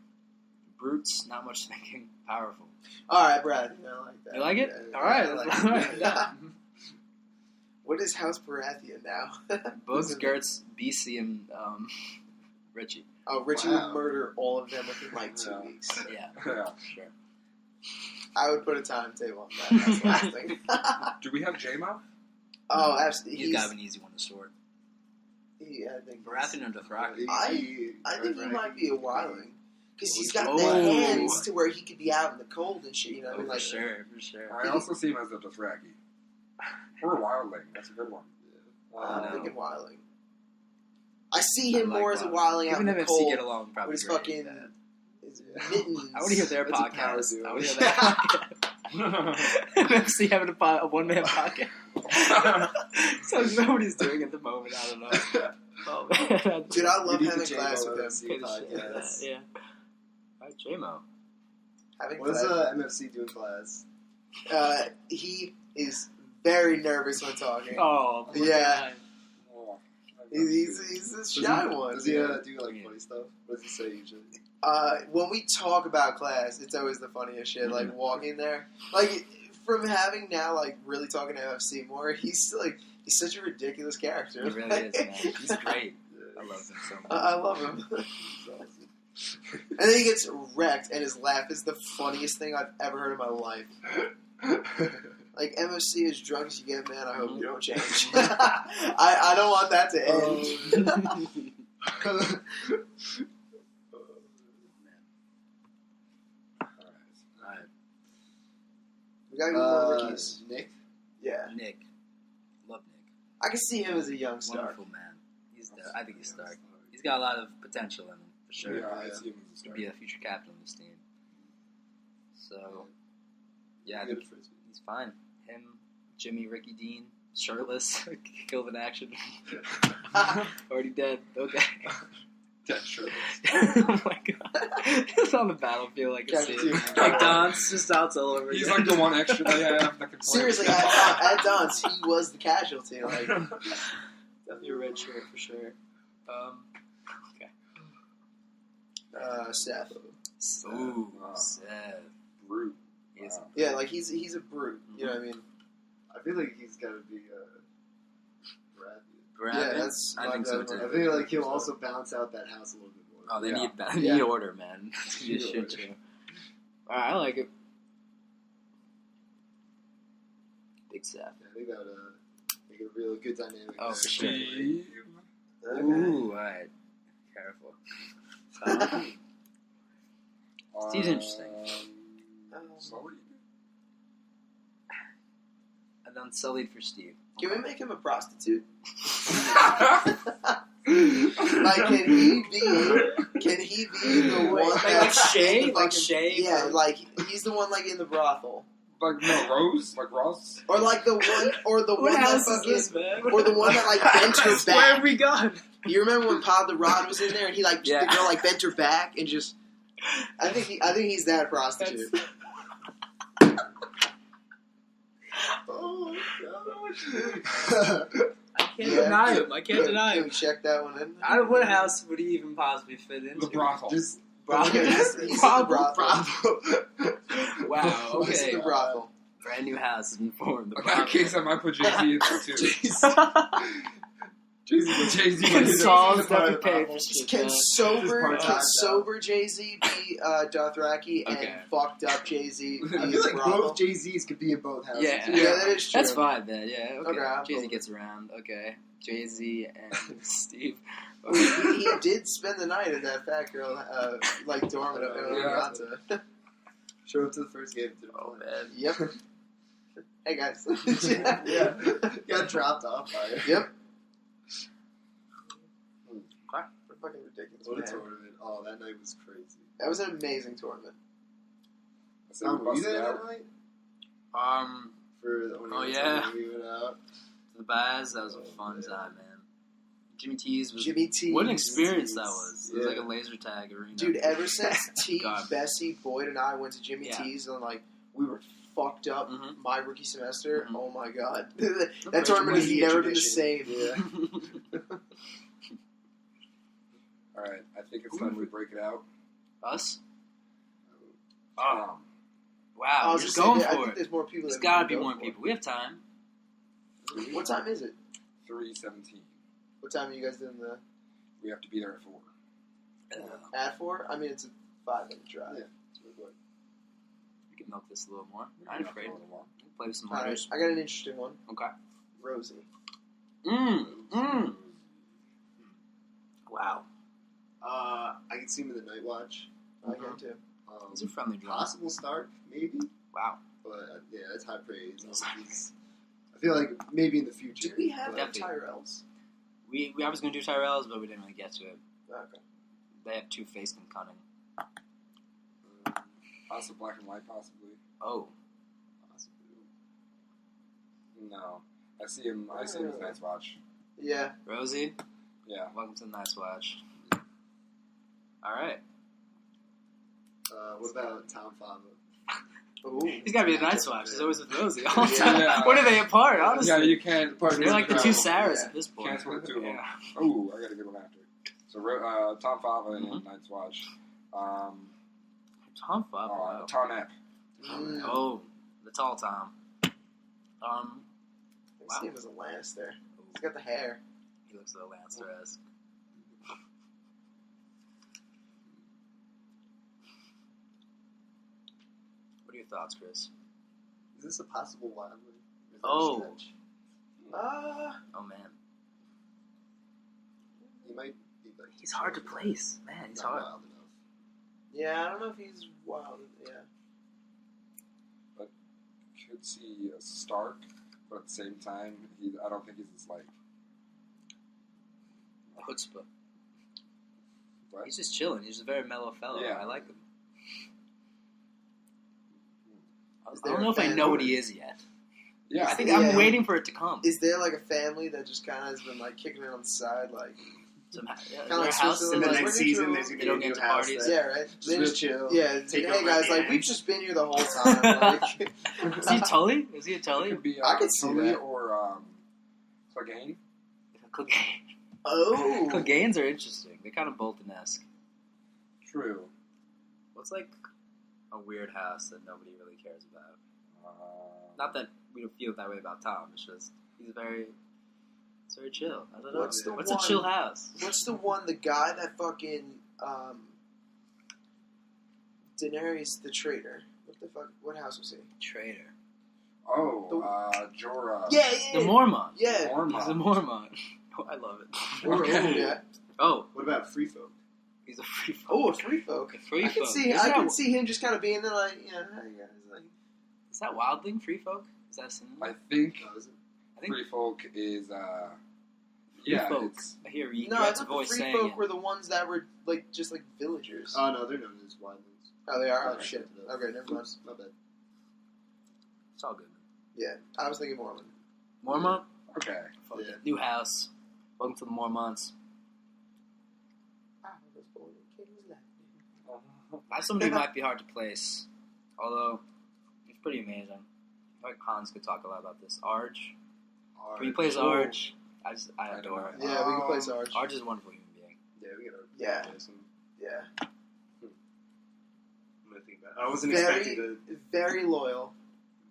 brutes, not much thinking, powerful. Alright, Baratheon. I like that. You like it? Yeah, Alright, I like let's- it. alright, yeah. What is House Baratheon now? Boogz, Gertz, Bessy, and Richie. Oh, Richie Wow. would murder all of them within 2 Yeah. weeks. Yeah, Yeah. sure. I would put a timetable on that. That's the last thing. Do we have J-Mo? Oh, absolutely. He's got to be an easy one to sort. I think Baratheon or Dothraki? I think he might be a wildling. Because he's got Oh. the hands to where he could be out in the cold and shit, you know? Oh, for like, sure, for sure. I also see him as a Dothraki. Or a Wildling. That's a good one. I'm No. thinking wildling. I see him I like more as a Wildling. wildling out in Even the if cold. FC get along, probably with his great. fucking Yeah. his mittens. I want to hear their That's a power podcast. duo. I want to hear their podcast. MFC having a one-man podcast. So nobody's doing it at the moment. I don't know. Oh, man. Dude, I love We need having the class J-Mo with him. MC Yeah. podcast. Yeah. Alright, J-Mo. Having What is class. MFC doing class? He is very nervous when talking. Oh, poor Yeah. guy. Oh, He's a shy one. Does he yeah. do funny stuff? What does he say usually? When we talk about class, it's always the funniest shit. Like walking there, like from having now really talking to FC more, he's such a ridiculous character. He really is, man. He's great. I love him so much. I love him. And then he gets wrecked, and his laugh is the funniest thing I've ever heard in my life. Like, MSC, as drunk as you get, man, I hope you don't change. I don't want that to end. Alright. We gotta go more rookies. Nick. Yeah. Nick. Love Nick. I can see him as a young star. Wonderful man. I think he's Stark. He's got a lot of potential in him, for sure. Yeah, I see him as a Could be a future captain of this team. So, yeah, I think he's fine. Him, Jimmy, Ricky Dean, Shirtless, killed in action. Already dead. Okay. Dead Shirtless. Oh my god. He's on the battlefield like a scene. Like Danz, just out all over. He's like the one extra they have that can play. Seriously, at Danz, he was the casualty. Like, definitely a red shirt for sure. Okay. Seth. Ooh, Seth. Brute. Yeah, like he's a brute. You know what I mean? I feel like he's got to be Brad. Yeah, that's I think so too. I feel like he'll also balance out that house a little bit more. Oh, they Yeah. need order, man. Need shit too. Alright, I like it. Big Seth. I think that would make a real good dynamic. Oh, for sure. Steve. Ooh, alright. Careful. Steve's interesting. Sullied? And then Sullied for Steve. Can we make him a prostitute? Like, can he be the one Like Shay? Like Shay? Yeah, like he's the one like in the brothel, Like no Rose, like Ross. or like the one, or the one What that house is fucking, this, man? or the one that like bent her Where have back. we gone? You remember when Pod the Rod was in there and he like Yeah. the girl like bent her back and just. I think he's that prostitute. Oh, I can't deny him. I can't deny Can him. we check that one in? Out of what house would he even possibly fit into? The brothel. Just Brothel. He's in the brothel. Wow, okay. He's in the brothel. Brand new house has been formed. The In that case, I might put Jay-Z in there too. Jay-Z. Can Saul's part of definitely the pay Bible. for shit. Can Just sober part-time Jay-Z be Dothraki and Okay. fucked up Jay-Z be I feel like brothel? both Jay-Z's could be in both houses. Yeah. Yeah, that is true. That's fine then, yeah. Okay. Okay, Jay-Z cool. gets around. Okay. Jay-Z and Steve. He did spend the night in that fat girl, like dorm in Oneonta. Show up to the first game. Oh, man. Yep. Hey guys. Yeah. Got dropped off by it. Yep. Okay. Fucking ridiculous. What a Man. tournament. Oh, that night was crazy. That was an amazing tournament. Were you there that night? For the Oh, yeah. when we went out. The Baz, that was a fun time, man. Jimmy T's was... Jimmy T. What an experience that was. It was Yeah. like a laser tag arena. Dude, ever since T, God. Bessy, Boyd, and I went to Jimmy Yeah. T's and like we were fucked up Mhm. my rookie semester, Mhm. oh my god. That tournament has Rookie never been the tradition. same. Yeah. Alright, I think it's time we break it out. Us? Um, Wow, I we're was just just going saying, I for think it. there's more people. There's than gotta we be can more go people. We have time. for. What time is it? 3:17. What time are you guys doing the We have to be there at 4. at 4? I mean, it's a 5-minute drive. Yeah. We can milk this a little more. I ain't afraid. Play with some All right, letters. I got an interesting one. Okay. Rosie. Wow. I can see him in the Night Watch. I got too. These are friendly draws. Possible start, maybe. Wow. But yeah, that's high praise. I feel like maybe in the future. Do we have but- Tyrells? We I was going to do Tyrell's, but we didn't really get to it. Okay. They have two-faced and cunning. Also black and white, possibly. Oh. No. I see him as Night's Watch. Yeah. Rosie, Yeah. welcome to the Night's Watch. Alright. What about Tom Fava? Ooh. He's got to be the Night's Watch. He's always with Rosie all the Yeah. time. Yeah. When are they apart, honestly? Yeah, you can't. They're like the two Sarahs. Sarahs at this point. Can't split two of them. Yeah. Oh, I got a good one after. So, Tom Fava Mhm. and Night's Watch. Tom Fava. Wow. Tarnap. Mm. Oh, the tall Tom. I see him as a Lannister. He's got the hair. He looks a little Lannister-esque. What are your thoughts, Chris? Is this a possible wildling? Oh. Oh man. He might be like... He's hard to place. Man, he's hard. Wild enough. Yeah, I don't know if he's wild. Yeah. But could see a Stark, but at the same time, I don't think he's as like... Chutzpah. What? He's just chilling. He's just a very mellow fellow. Yeah. I like him. Is I there don't know a if I fan know of what it? he is yet. Yeah. I think Yeah. I'm waiting for it to come. Is there like a family that just kind of has been like kicking it on the side, like Somehow, yeah, Kinda like their house Switzerland, In the like, next we're season, neutral. there's going They to don't be a get new to house. parties. That, yeah, right? just real chill. Yeah, Take hey over guys, again. like we've just been here the whole time. Like, Is he a Tully? Is he a It Tully? could be I could see Tully that. or Clegane. oh, Cleganes are interesting. They're kind of Bolton-esque. True. What's like a weird house that nobody really cares about? Not that we don't feel that way about Tom. It's just he's very chill. I don't know. What's the What's one- a chill house? what's the one? The guy that fucking Daenerys the traitor. What the fuck? What house was he? Traitor. Jorah. Yeah, The Mormont. Yeah. He's a Mormont. Oh, I love it. Okay. Yeah. Oh, What about Free Folk? he's a free folk. Oh, a free folk. Free I can folk. see. Isn't I that- can see him just kind of being there, like, hey guys, like. Is that Wildling? Free folk? Is that a synonym? I think No, is it? I think Free Folk is free yeah, folk. it's I hear No, I Gertz thought voice the free saying folk it. were the ones that were like just like villagers. Oh, no, they're known as wildlings. Oh, they are. Oh Okay. shit. Okay, never mind. My bad. It's all good. Yeah, I was thinking Mormon. Mormont? okay. Fuck Yeah. it. New house. Welcome to the Mormonts. Somebody might be hard to place, although he's pretty amazing. I think Hanz could talk a lot about this. Arj. When he plays Arj, I adore him. Yeah, we can play Sarge. Arj is a wonderful human being. Yeah, we gotta Yeah. play some. Yeah, I'm gonna think about it. I wasn't very, expecting to. very loyal.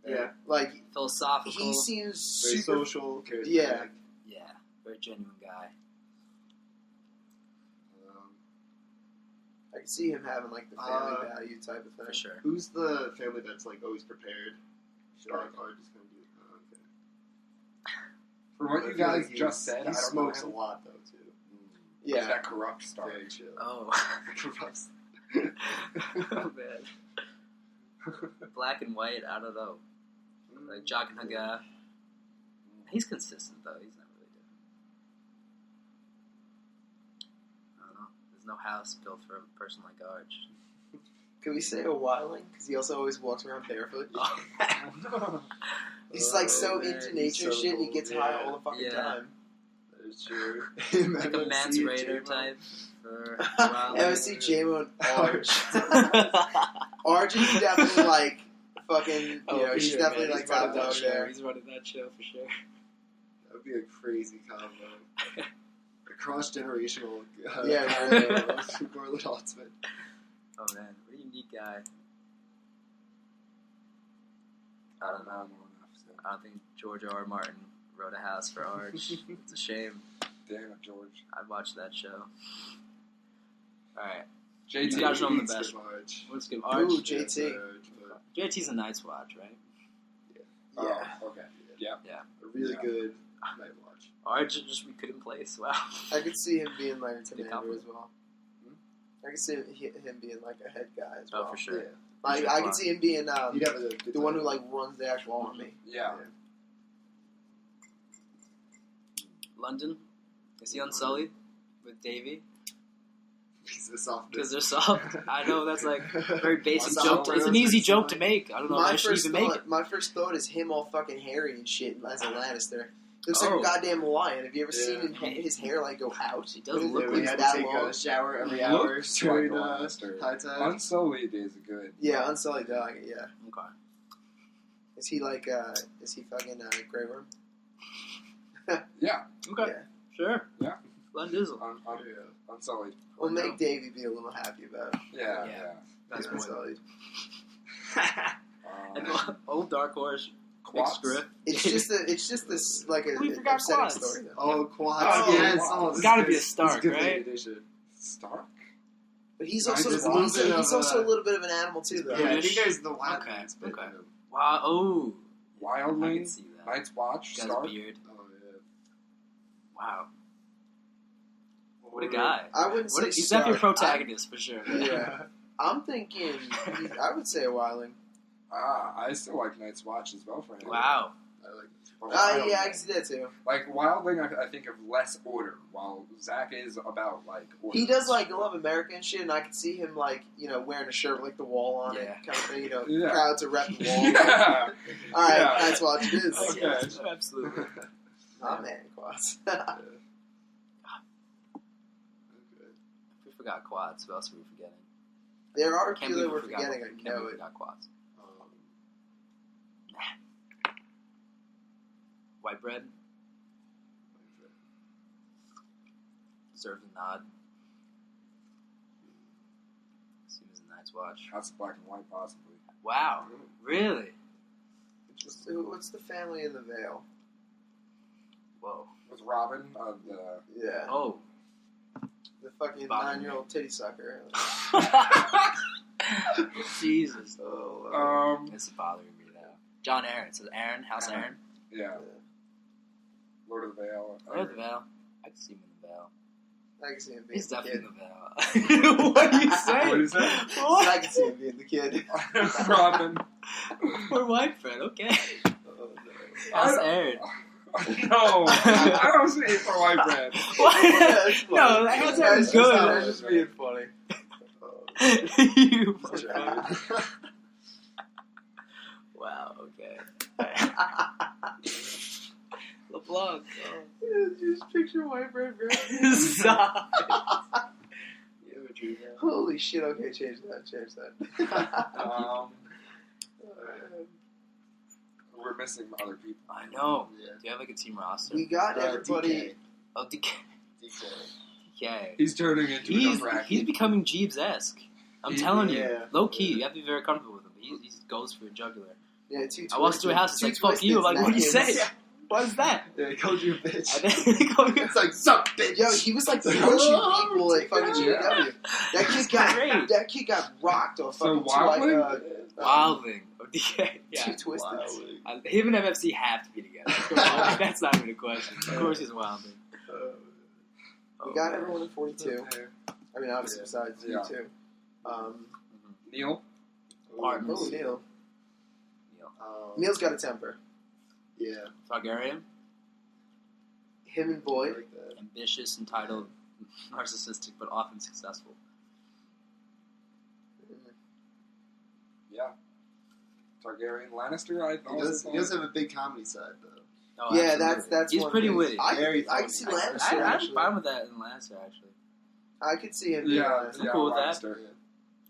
Yeah. Like Philosophical. he seems Very super. social, charismatic. Yeah. Yeah, very genuine guy. I can see him having like the family value type of thing. For sure. Who's the family that's like always prepared? Stark. Or just gonna do? Oh, okay. For what I you feel guys like just said, he I don't smokes know a him. lot though too. Yeah. That corrupt Stark. Very chill. Oh. Corrupts. Oh, man. Black and white, I don't know. Like Jock and Haga. He's consistent though. He's not really different. I don't know. There's no house built for a person like Arj. Can we say a wildling? Because he also always walks around barefoot. He's like so man, into he's nature so shit. And he cool. gets Yeah. high all the fucking Yeah. time. That is true. Like a Mance Raider type. For MSC J-Mo and Arj. Arj is definitely like fucking. You know, for she's sure, definitely man. like He's running top that dog show. there. He's running that show for sure. That would be a crazy combo. A cross-generational. Yeah, really. Gorlet Ultimate. Oh man, what a unique guy. I don't know. I don't think George R. R. Martin wrote a house for Arj. It's a shame. Damn it, George. I'd watch that show. Alright. JT. You gotta show him the Let's best. give Arj. Let's give Ooh, Arj. JT. But JT's a Night's Watch, right? Oh, Yeah. okay. Yeah. a really Yeah. good night watch. Arj just we couldn't place. Wow. I could see him being like a commander compliment. as well. I could see him being like a head guy as Oh, well. for sure. Yeah. Like, I could see him being You'd have a good the one time. who like runs the actual army. Yeah. London. Is he unsullied with Davey? He's a soft. Because they're soft. I know that's like a very basic Soft joke. It's an rounds easy are joke soft. to make. I don't know if I should even make it. My first thought is him all fucking hairy and shit as a Lannister. Looks like Oh. a goddamn lion. Have you ever Yeah. seen his hair like go out? He does When it look Yeah, looks we had that to take long. a shower every He hour looks during like a Lannister. high tide. Unsullied is good. Yeah, Unsullied dog. Yeah. Okay. Is he like? Is he fucking Grey Worm? Yeah. Okay. Yeah. Sure. Yeah. Lendizzle. Unsullied. We'll make Davey be a little happy about it. Yeah. Yeah. Yeah. That's Yeah, one. Unsullied. And old Dark Horse. Quatz. Griff. It's just this like a We forgot upsetting Quatz. story. Though. Oh, Quatz. Oh, yes. Quatz. Oh, It's gotta be a this is Stark, good right? addition. Stark? But he's I also just a little he's bit of, also a little bit of an animal too, though. Yeah, I British? think there's the wild Okay, ones, but, okay. Wow. Oh. I Wildling. can see that. Night's Watch. Guy's Stark. beard. Oh yeah. Wow. What a guy. I wouldn't say He's definitely a Stark. protagonist for sure. Yeah. I'm thinking. I would say a Wildling. I still like Night's Watch as well for him. Wow. I like Or Yeah, I Wildling. can see that too. Like Wildling, I think of less order, while Zach is about like order. He does like Love America and shit, and I could see him like wearing a shirt with like the wall on it, Yeah. kind of thing. Yeah. Proud to rep the wall. Yeah. All right, Yeah. that's what it is. Okay. Yes, absolutely. Oh man, Quatz. We forgot Quatz. Who else are we forgetting? There are a Can't few that believe we're we forgot. forgetting. I Can't know believe we it. forgot Quatz. Whitebread. Deserves a nod. Seems a Night's Watch. House of Black and White, possibly. Wow. Really? What's the family in the Vale? Whoa. With Robin of the. Yeah, Oh. the fucking Bothering 9-year-old titty sucker. Jesus. Oh, This is bothering me now. John Aaron. So Aaron, House Aaron. Yeah. Lord of the Vale. Where's the Vale? I can see him in the Vale. I can see him being He's the definitely kid. in the Vale. What are you saying? What is that? I can see him being the kid. Robin. Or Whitebread, okay. Oh, House I- Aaron. No, I don't see it for Whitebread. What? No, House Aaron's good. That's just being funny. You That's fucker. right. Wow, okay. LeBlanc. Just picture Whitebread. Stop. Holy shit! Okay, change that. We're missing other people. I know. Yeah. Do you have like a team roster? We got everybody. DK. Oh, DK. Okay. He's turning into a bracket. He's becoming Jeebz-esque. I'm telling you. Yeah. Low key, you have to be very comfortable with him. He goes for a jugular. Yeah, two. I walked into a house, it's like, Two fuck you. I'm like, what do you twisted say? What is that? Yeah, he called you a bitch. And then they call me It's like, suck, bitch. Yo, he was like punching people at fucking GW. That kid got rocked on So fucking Wildling? Wildling. Oh, DK. Yeah. Two twisted. Him and MFC have to be together. Come on, that's not even a question. Of course he's Wildling. We got everyone in 42. I mean, obviously besides you Yeah. two. Neil. Partners. Oh, Neil. Neil. Neil's got a temper. Yeah. Targaryen. Him and Boyd. Like that. Ambitious, entitled, narcissistic, but often successful. Yeah. Targaryen Lannister. He does have a big comedy side, though. Oh, Yeah, absolutely. that's He's one pretty thing. witty. Very I can see funny. Lannister. I'm actually. fine with that in Lannister, actually. I could see him. being Yeah, Lannister. yeah, cool with that. Lannister.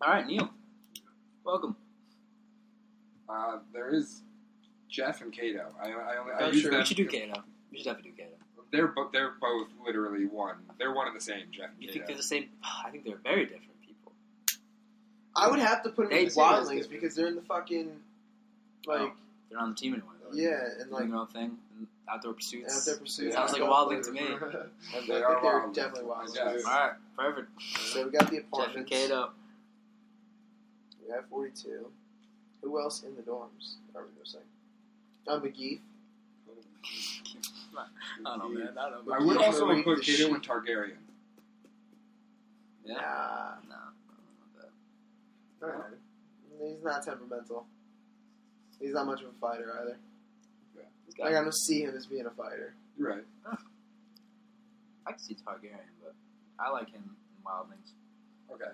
All right, Neil. Welcome. There is Jeff and Kado. I Oh, use sure. them. We should do Kado. We should definitely do Kado. They're both literally one. They're one and the same. Jeff and You Kado. think they're the same? I think they're very different people. I would have to put him They in say Wildlings it's because they're in the fucking like They're on the team anymore. Though. yeah, and like Doing their own thing. Outdoor pursuits. out their pursuit. Sounds like a wildling to me. I They think are they're wildlings. definitely Wildlings. Yes. All right, perfect. So we got the Jeff and apartments. Kado. We have 42. Who else in the dorms? Are we missing? McGeef. I don't know, man. I don't know. I would McGeef also will put read the Kado sheet. and Targaryen. Yeah. Nah, No. I don't know about that. he's not temperamental. He's not much of a fighter either. He's got- Like I don't see him as being a fighter. You're right. I can see Targaryen, but I like him in Wildlings. Okay.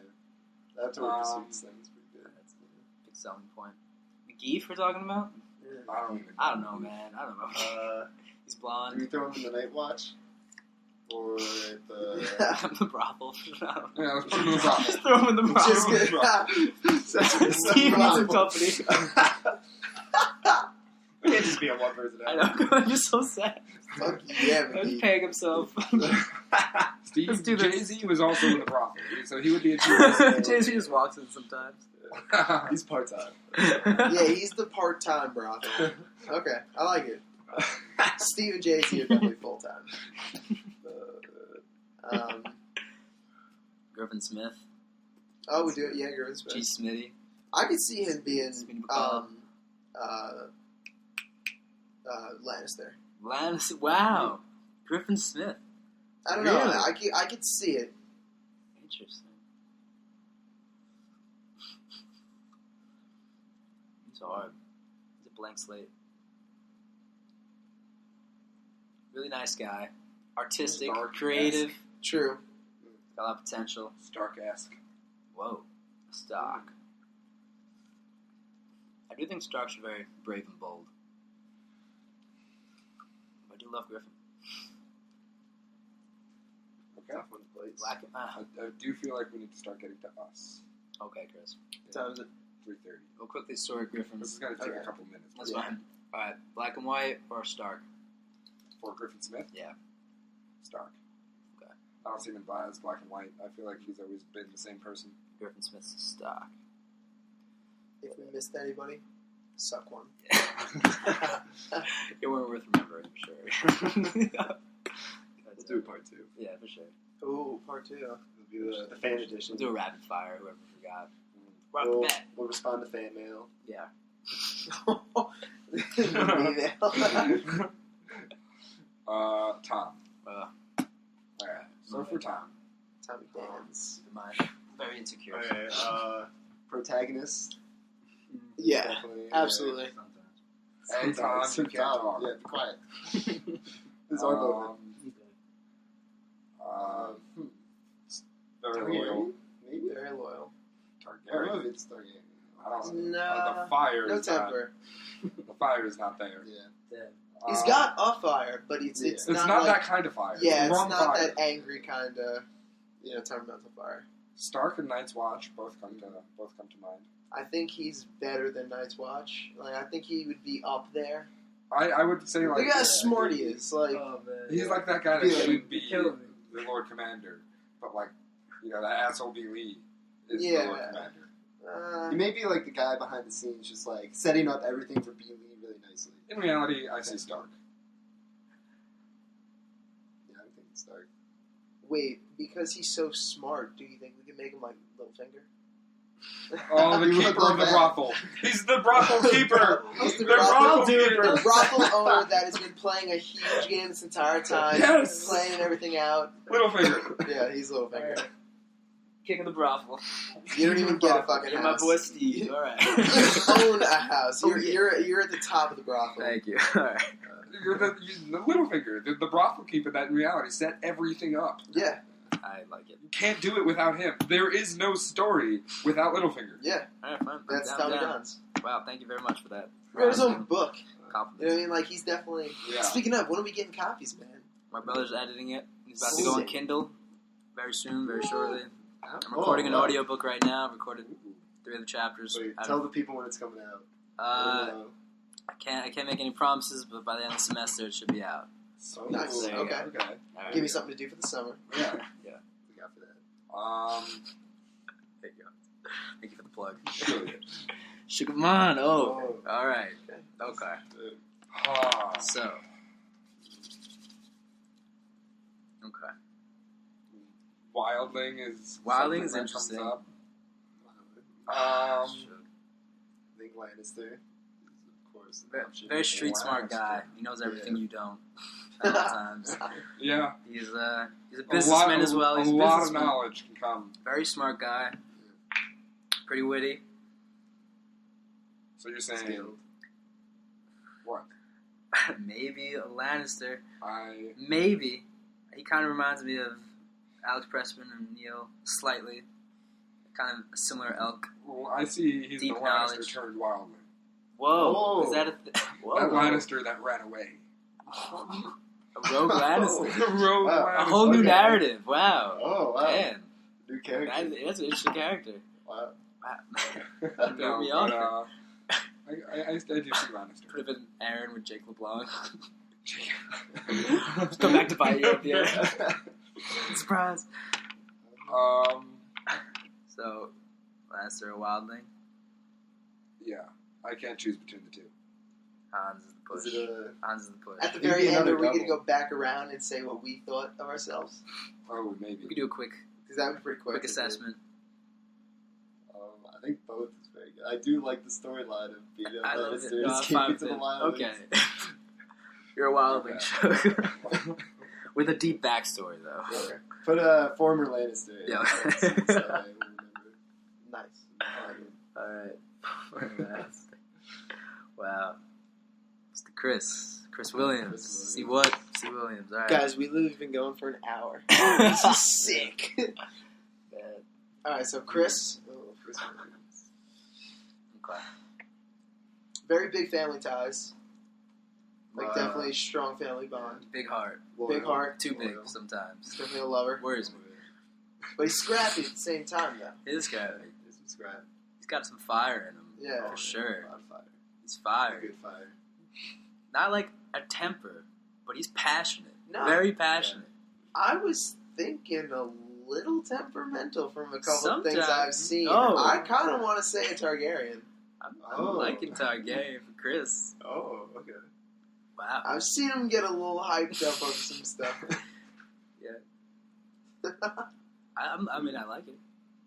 That's what pursuits things pretty good. That's a big selling point. McGeef we're talking about? I don't know, man. I don't know. He's Do blonde. we throw him in the Night Watch? Or the... The brothel. I don't know. Yeah, let's put him in the brothel. Just throw him in the Just brothel. Steve needs some company. We can't just be on one person. I know. I'm just so sad. Fuck yeah, He's McGeef. paying himself. Steve Let's do this. Jay-Z was also in the brothel, so he would be a Jeebz. Jay-Z just walks in sometimes. He's part-time. Yeah, he's the part-time brothel. Okay, I like it. Steve and JT are definitely full-time. Griffin Smith. Oh, we do it. Yeah, Griffin Smith. G. Smitty. I could see him being Lannister. Lannister. Wow. Griffin Smith. I don't Really? know. I could see it. Interesting. It's hard. It's a blank slate. Really nice guy. Artistic, Stark-esque. creative, True. got a lot of potential. Stark-esque. Whoa. Stark. I do think Stark's very brave and bold. I do love Griffin. Okay. Black and I do feel like we need to start getting to us. Okay, Chris. What time is it? 3:30. We'll quickly sort Griffin. This is going to take Okay. a couple minutes. That's fine. Alright, black and white or Stark? For Griffin Smith? Yeah. Stark. Okay. I don't see him in as black and white. I feel like he's always been the same person. Griffin Smith's Stark. If we missed anybody, suck one. It weren't worth remembering, for sure. We'll do part 2. Yeah, for sure. Ooh, part 2. It'll be the fan edition. We'll do a rapid fire, whoever forgot. Right off the bat. We'll respond to fan mail. Yeah. Tom. Alright. So for Tom. Tommy Danz. Mine. Very insecure. Okay, protagonist. Yeah, Definitely. absolutely. Hey, Tom, you can't talk. Yeah, be quiet. This is our moment. Very loyal. Maybe? Very loyal. I don't know Targaryen. if it's Targaryen. I don't know. No. The fire No is not. temper. The fire is not there. Yeah. He's got a fire, but it's It's not not like, that kind of fire. yeah, it's Wrong not fire. that angry kind of, temperamental fire. Stark and Night's Watch both come to mind. I think he's better than Night's Watch. Like, I think he would be up there. I would say like Look how smart he is. Like, Oh, man. he's like that guy that Yeah, should be killed me. the Lord Commander, but like that asshole BLee is the Yeah. Lord Commander. He may be like the guy behind the scenes, just like setting up everything for BLee really nicely. In reality, I say Stark. Yeah, I think it's Stark. wait, because he's so smart, do you think we can make him like Littlefinger? Oh, the You would keeper love of the that. brothel. He's the brothel keeper. He's the The brothel keeper. The brothel owner that has been playing a huge game this entire time. Yes. Planning everything out. Littlefinger. Yeah, he's Littlefinger. King of the brothel. You don't even get a fucking You're house. my boy Steve. Alright. You own a house. You're at the top of the brothel. Thank you. Alright. You're the Littlefinger, the brothel keeper that in reality set everything up. Yeah, I like it. You can't do it without him. There is no story without Littlefinger. yeah. Alright, fine. That's Down, Tommy down. Danz. Wow, thank you very much for that. He wrote his own book. You know Compliments. what I mean? Like, he's definitely... Yeah. Speaking of, when are we getting copies, man? My brother's editing it. He's about to go on Sick. Kindle very soon, very shortly. I'm Oh, recording an wow. audiobook right now. I've recorded 3 of the chapters. Wait, I've- tell the people when it's coming out. I can't make any promises, but by the end of the semester it should be out. So Nice. There you Okay. go. Okay. Alright. Give me something to do for the summer. Yeah. we got for that. There you go. Thank you for the plug. Sugarman. Oh. All right. Okay. So. Okay. Wildling is Wildling something is that interesting. comes up. I think Lannister, of course. Very street smart guy. He knows everything you don't. At all times. Yeah. He's a businessman as well. He's a a lot of businessman. knowledge can come. Very smart guy. Pretty witty. So you're saying Skilled. what? Maybe a Lannister. I Maybe. He kind of reminds me of Alex Pressman and Neil slightly. Kind of a similar ilk. well, I see he's Deep the Lannister knowledge. turned Wildling. Whoa. Whoa. Is that a Whoa. That Lannister that ran away. A rogue Lannister. The rogue Wow. A whole new Okay. narrative. Wow. Oh, wow. Man. New character. That's an interesting character. Wow. Wow. No, Threw me but, off. I do see Lannister. Could have been Aaron with Jake LeBlanc. Just come back to bite you at the end. Surprise. So, Lannister or Wildling? Yeah, I can't choose between the two. Hans is the push. Is it Hans is the push. At the Maybe very end, another are we going to double. go back around and say what we thought of ourselves? Oh, We maybe. could do a quick Because that would be pretty quick. assessment. I think both is very good. I do like the storyline of being a I love it. Lannister No, escaping to the wildlings. Okay. You're a wildling, Sugar. With a deep backstory, though. Okay. Put a former Lannister. Yeah. So I will remember. Nice. Alright. Wow. Mr. Chris Williams. See what? C. Williams. Alright. Guys, we literally been going for an hour. This is sick. Bad. Alright, so Chris. Chris Williams. Okay. Very big family ties. Like, Wow. definitely a strong family bond. Big heart. Big heart. Too big Loyal. sometimes. Definitely a lover. Worries me. But he's scrappy at the same time, though. His guy. There's some scrap. He's got some fire in him. Yeah. For sure. A lot of fire. He's fire. Good fire. Not like a temper, but he's passionate. No. Very passionate. I was thinking a little temperamental from a couple of things Sometimes. I've seen. Oh. I kind of want to say a Targaryen. I'm Oh. liking Targaryen for Chris. Oh, okay. Wow. I've seen him get a little hyped up on some stuff. I mean, I like it.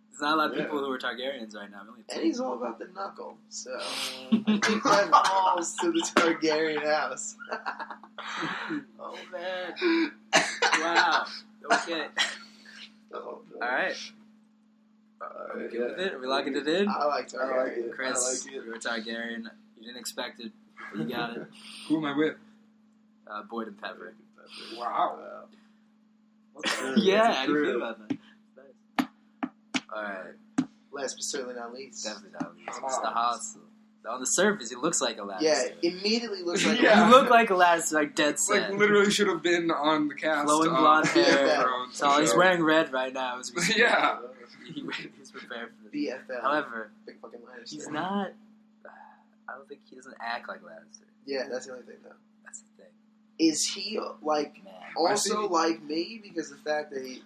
There's not a lot of people who are Targaryens right now. Only And two. he's all about the knuckle, so I think that falls to the Targaryen house. Oh, man. Wow. Okay. Oh, no. All right. Are we good with it? Are we locking it in? I like I like Targaryen. it. Chris, I like it. you're a Targaryen. You didn't expect it, but you got it. Who am I with? Boyd and Pepper. Wow. Yeah, how do you feel about that? Nice. Alright, Last but certainly not least. definitely not least. It's the hustle. On the surface, he looks like a Lannister. Yeah, immediately looks like Yeah. You look like a Lannister, like dead set. Like, literally should have been on the cast. Flowing of blonde Game of hair. Thrones So he's show. wearing red right now. As we speak. Yeah. He's prepared for this. BFL. However, Big fucking Lannister. he's not. I don't think he doesn't act like Lannister. Yeah, that's the only thing, though. That's the thing. Is he, like, Man. also I see. like me because the fact that he,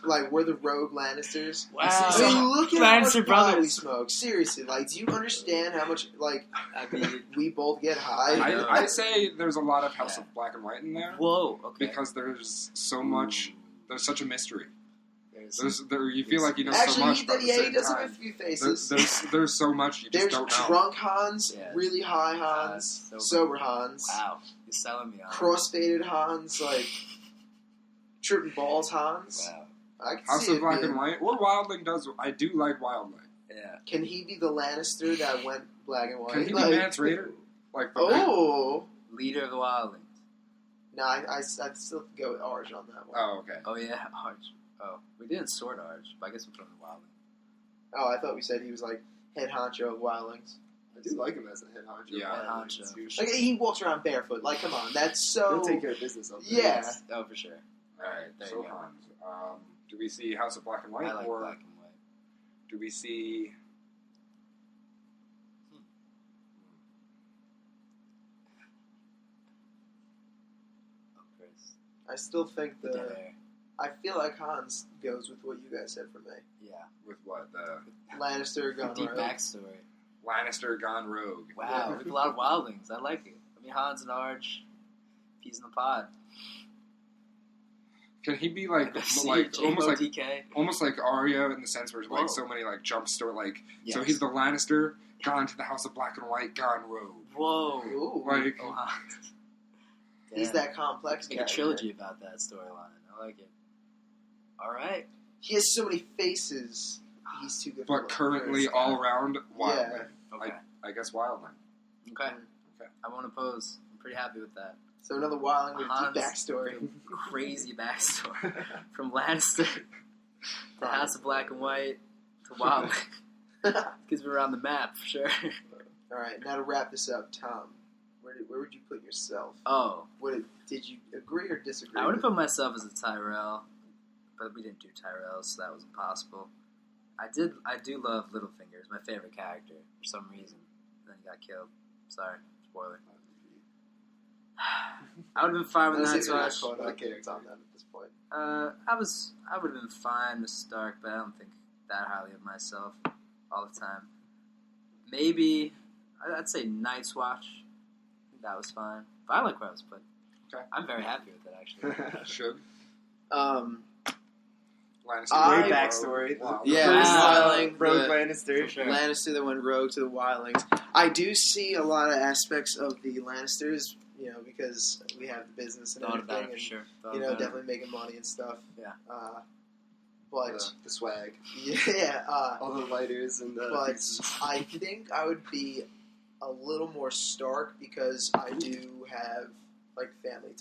like, we're the rogue Lannisters? Wow. I mean, look at how much Lannister pot we brothers. smoke. Seriously, like, do you understand how much, like, I mean, we both get high? know. I say there's a lot of House of Black and White in there whoa. Okay. because there's so much. There's such a mystery. There's You feel like you know so Actually, much. he but at the same does have a time, few faces. there's so much you just There's don't know. drunk Hanz, Yeah. really high Hanz, sober Hanz, Wow, you're selling me on it. cross-faded Hanz, like tripping balls Hanz. Wow. I can House see of it Black being- and White or Wildling does. I do like Wildling. Yeah. Can he be the Lannister that went black and white? Can he be Like- Mance Raider? Like the Oh Leader of the Wildlings. no, I'd still go with Arj on that one. Oh, okay. Oh yeah, Arch. Oh, we didn't sort Arch, but I guess we're from the Wildling. Oh, I thought we said he was like head honcho of Wildlings. I do like him as a head honcho. Yeah. Head honcho. Like he walks around barefoot. Like, come on, that's so. He'll take care of business up there. Yeah. Oh, for sure. All right, there So you go. Hans, do we see House of Black and White I like or black and white. do we see? Oh, Chris. I still think The dead air. I feel like Hans goes with what you guys said for me. Yeah. With what the Lannister gone Deep rogue. backstory. Lannister gone rogue? Wow, with a lot of wildlings. I like it. I mean, Hans and Arch, peas in the pod. Can he be like FC, almost like Arya in the sense where Whoa. like so many like jump store like Yes. so he's the Lannister gone to the House of Black and White gone rogue. Whoa. Ooh, Like Oh, Hans. he's Damn. that complex Make a character. trilogy about that storyline. I like it. All right. He has so many faces. He's too good. but for currently Lannister. all around Wildling. Okay. I guess Wildling. Okay. Okay. I won't oppose. I'm pretty happy with that. So another Wildling with a Hans- deep backstory. Crazy backstory. From Lannister to House of Black and White to Wildling. Because we're on the map, for sure. All right, now to wrap this up, Tom, where would you put yourself? Oh. Did you agree or disagree? I would have with put myself as a Tyrell, but we didn't do Tyrell, so that was impossible. I do love Littlefinger. He's my favorite character for some reason. Then he got killed. Sorry, spoiler. I would have been fine with Let's Night's see if you're not Watch. caught up to Tom then at this point. I would have been fine with Stark, but I don't think that highly of myself all the time. Maybe I'd say Night's Watch. I think that was fine. But I like where I was put. Okay. I'm very happy with it actually. Should Lannister. Great backstory. Wow. Yeah, First, Wildling, Rogue the- Lannister. Sure. Lannister that went rogue to the Wildlings. I do see a lot of aspects of the Lannisters, because we have the business and Thought about everything, it for and sure. Thought about it. definitely making money and stuff. Yeah. But The swag. yeah, All the lighters and the but pieces. I think I would be a little more stark because I do have family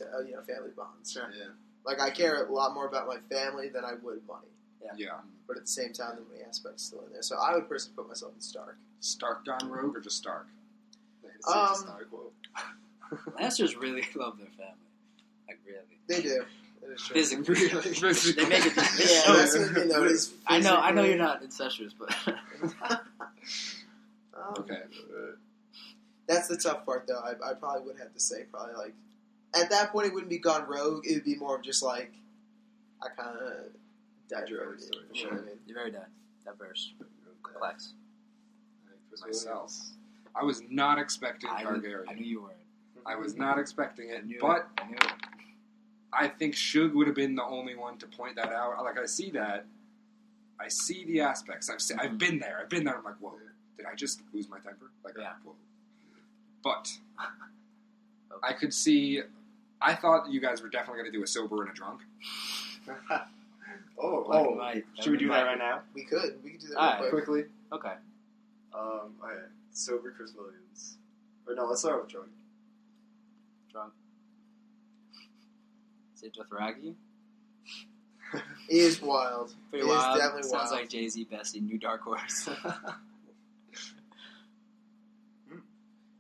family bonds. Sure. Yeah. Like I care a lot more about my family than I would money. Yeah. But at the same time, the money aspect's still in there. So I would personally put myself in Stark. Stark gone rogue or just Stark? Lannisters really love their family. Like, really. They do. That is true. Physically. They make it. Yeah, that's what they know. Is I know physically- you're not incestuous, but Okay. That's the tough part, though. I probably would have to say at that point it wouldn't be gone rogue. It would be more of just I kind of diverted. You know what I mean? you're very diverse, complex. Myself. I was not expecting I Targaryen. knew you were. I was not expecting it, I knew but it. I knew it. I think Shug would have been the only one to point that out. Like, I see that. I see the aspects. I've been there. I'm like, whoa, did I just lose my temper? Like, Yeah. whoa. But Okay. I could see. I thought you guys were definitely going to do a sober and a drunk. Black Oh, and white. should we do that right now? We could do that Alright. real quick. Quickly. Okay. Okay. Sober Chris Williams. Or no, let's start with drunk. Drunk. Is it Dothraki? He is wild. Pretty It is wild. definitely Sounds wild. like Jay-Z, Bessy, New Dark Horse.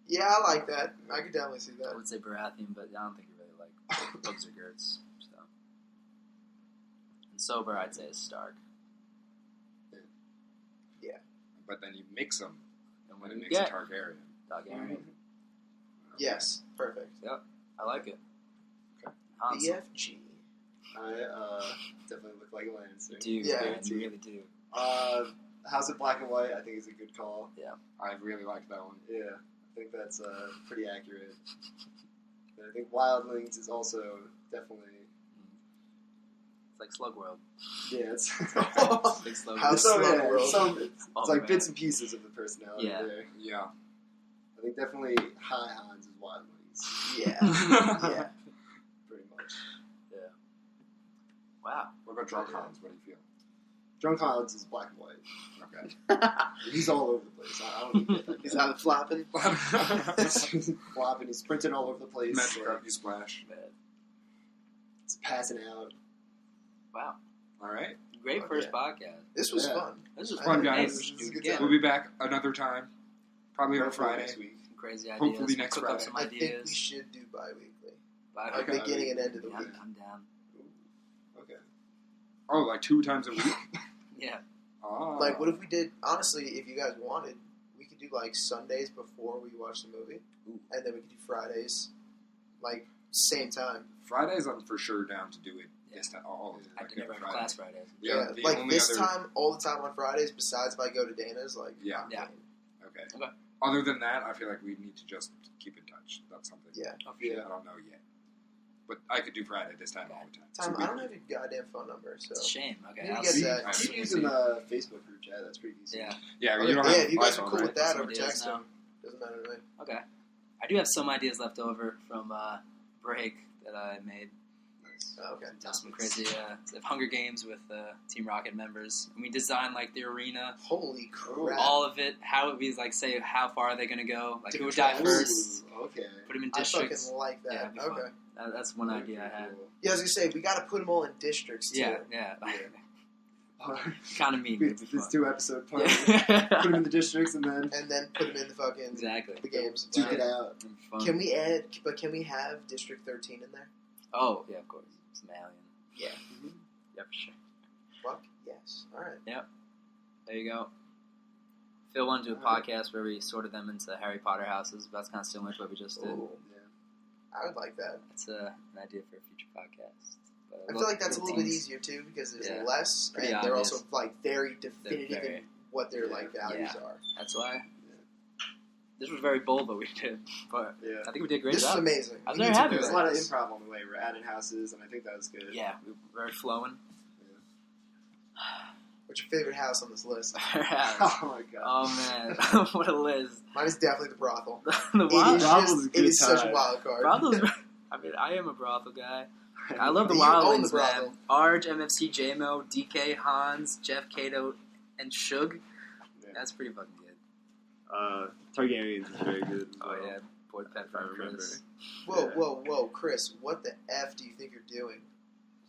Yeah, I like that. I could definitely see I that. would say Baratheon, but I don't think you really like Boogz or Gertz. So. And sober, I'd say is Stark. But then you mix them, And and what it do you makes a get? Targaryen. Targaryen. Yes, perfect. I like it. Okay. Hanz, BFG. I definitely look like a Lannister. you do. Yeah. Man, you really do. House of Black and White, I think is a good call. I really like that one. Yeah, I think that's pretty accurate. And I think Wildlings is also definitely. It's like Slug World. Yeah, it's. Big Slug House World. it's Oh, like man. bits and pieces of the personality Yeah. there. Yeah. I think definitely High Hanz is Wildlings, Yeah. Yeah. pretty much. Wow. What about drunk Hans? What do you feel? Drunk Hanz is Black and White. Okay. He's all over the place. I don't even get that. He's out flopping. He's flopping. He's sprinting all over the place. Magic Carpy Splash. He's passing out. Wow. All right. Great Fuck first yeah. podcast. This was Yeah. fun. This was I Fun, think guys. this is a good Again. time. We'll be back another time. Probably on Hopefully Friday. next week. Some crazy ideas. Hopefully next Cook Friday. up some I think ideas. we should do bi-weekly. Bye. Like Okay. beginning and end of the Yeah, week. I'm down. Okay. Oh, like 2 times a week? Yeah. Oh. Like, what if we did, honestly, if you guys wanted, we could do, Sundays before we watch the movie. Ooh. And then we could do Fridays, same time. Fridays, I'm for sure down to do it this time. Oh, I okay, never have Friday. class Fridays. Yeah, the like, only this other, time, all the time on Fridays, besides if I go to Dana's, Yeah. Yeah. Okay. Okay. Other than that, I feel like we need to just keep in touch. That's something. Yeah. Oh, for I sure. don't know yet. But I could do Friday this time all the time. Tom, So I don't have your goddamn phone number, so. It's a shame. Okay. Maybe I'll get see. that. I Keep see. using the Facebook group chat. That's pretty decent. Yeah. Yeah, Okay, you don't yeah, have if you guys are iPhone, cool right? with that Some over ideas text, now. doesn't matter to me. Okay. I do have some ideas left over from break that I made. Oh, okay. Some crazy Hunger Games with Team Rocket members, and we designed the arena, Holy crap. all of it. How it was say how far are they going to go? Who would Different die tracks. first? Ooh, okay. Put them in I districts. fucking like Yeah, that. it'd be fun. Okay. That's one idea I had. Yeah, I was gonna say we got to put them all in districts too. Yeah. Kind of mean. but it'd be This fun. 2-episode part. Yeah. Put them in the districts and then And then put them in the fucking Exactly. the games. duke it out. It'd be fun. Can we add? But can we have District 13 in there? Oh yeah, of course. Some alien. Yeah. Yeah, for sure. Fuck yes. All right. There you go. Phil wanted to do a podcast where we sorted them into Harry Potter houses. But that's kind of similar to what we just did. Ooh, I would like that. That's an idea for a future podcast. But I feel like that's a little bit teams. easier too because there's Yeah. less, Pretty and they're obvious. also very definitive very- in what their values are. That's why. This was very bold what we did, but Yeah. I think we did a great This is job. amazing. I was We very need to happy do There's a that. lot of improv on the way. We're adding houses, and I think that was good. Yeah, we were very flowing. What's your favorite house on this list? Oh my god. Oh man, what a list. Mine is definitely the brothel. The wild. It is such a wild card. Brothel's. I mean, I am a brothel guy. I love the You own the Wildlings, man. brothel. Arj, MFC, JMO, DK, Hanz, Jeff, Kado, and Shug. Yeah. That's pretty fucking good. Targaryen is very good. Oh yeah, boy pet I friend remember. Chris. Whoa, Chris! What the f do you think you're doing?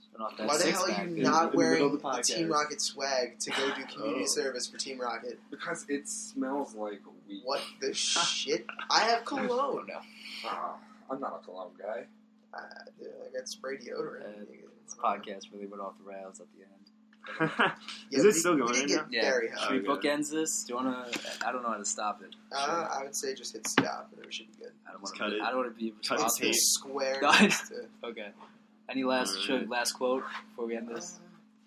Spin off that Why the hell are six-pack, you dude. not in the middle wearing of the the podcast. Team Rocket swag to go do community Oh. service for Team Rocket? Because it smells like weed. What the shit? I have cologne. I'm not a cologne guy. Dude, I got spray deodorant. This podcast really went off the rails at the end. Is this still going we in did now? get Yeah. very Should high. we bookends this? Do you wanna? I don't know how to stop it. I would say just hit stop and it should be good. I don't Let's want to. cut it. I don't want to be Cut it responsible. tape. Square. No, I next to- Okay. Any last Alright. last quote before we end this?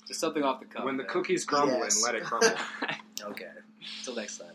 Just something off the cuff. When the man. cookies crumble Yes. and let it crumble. Okay. Till next time.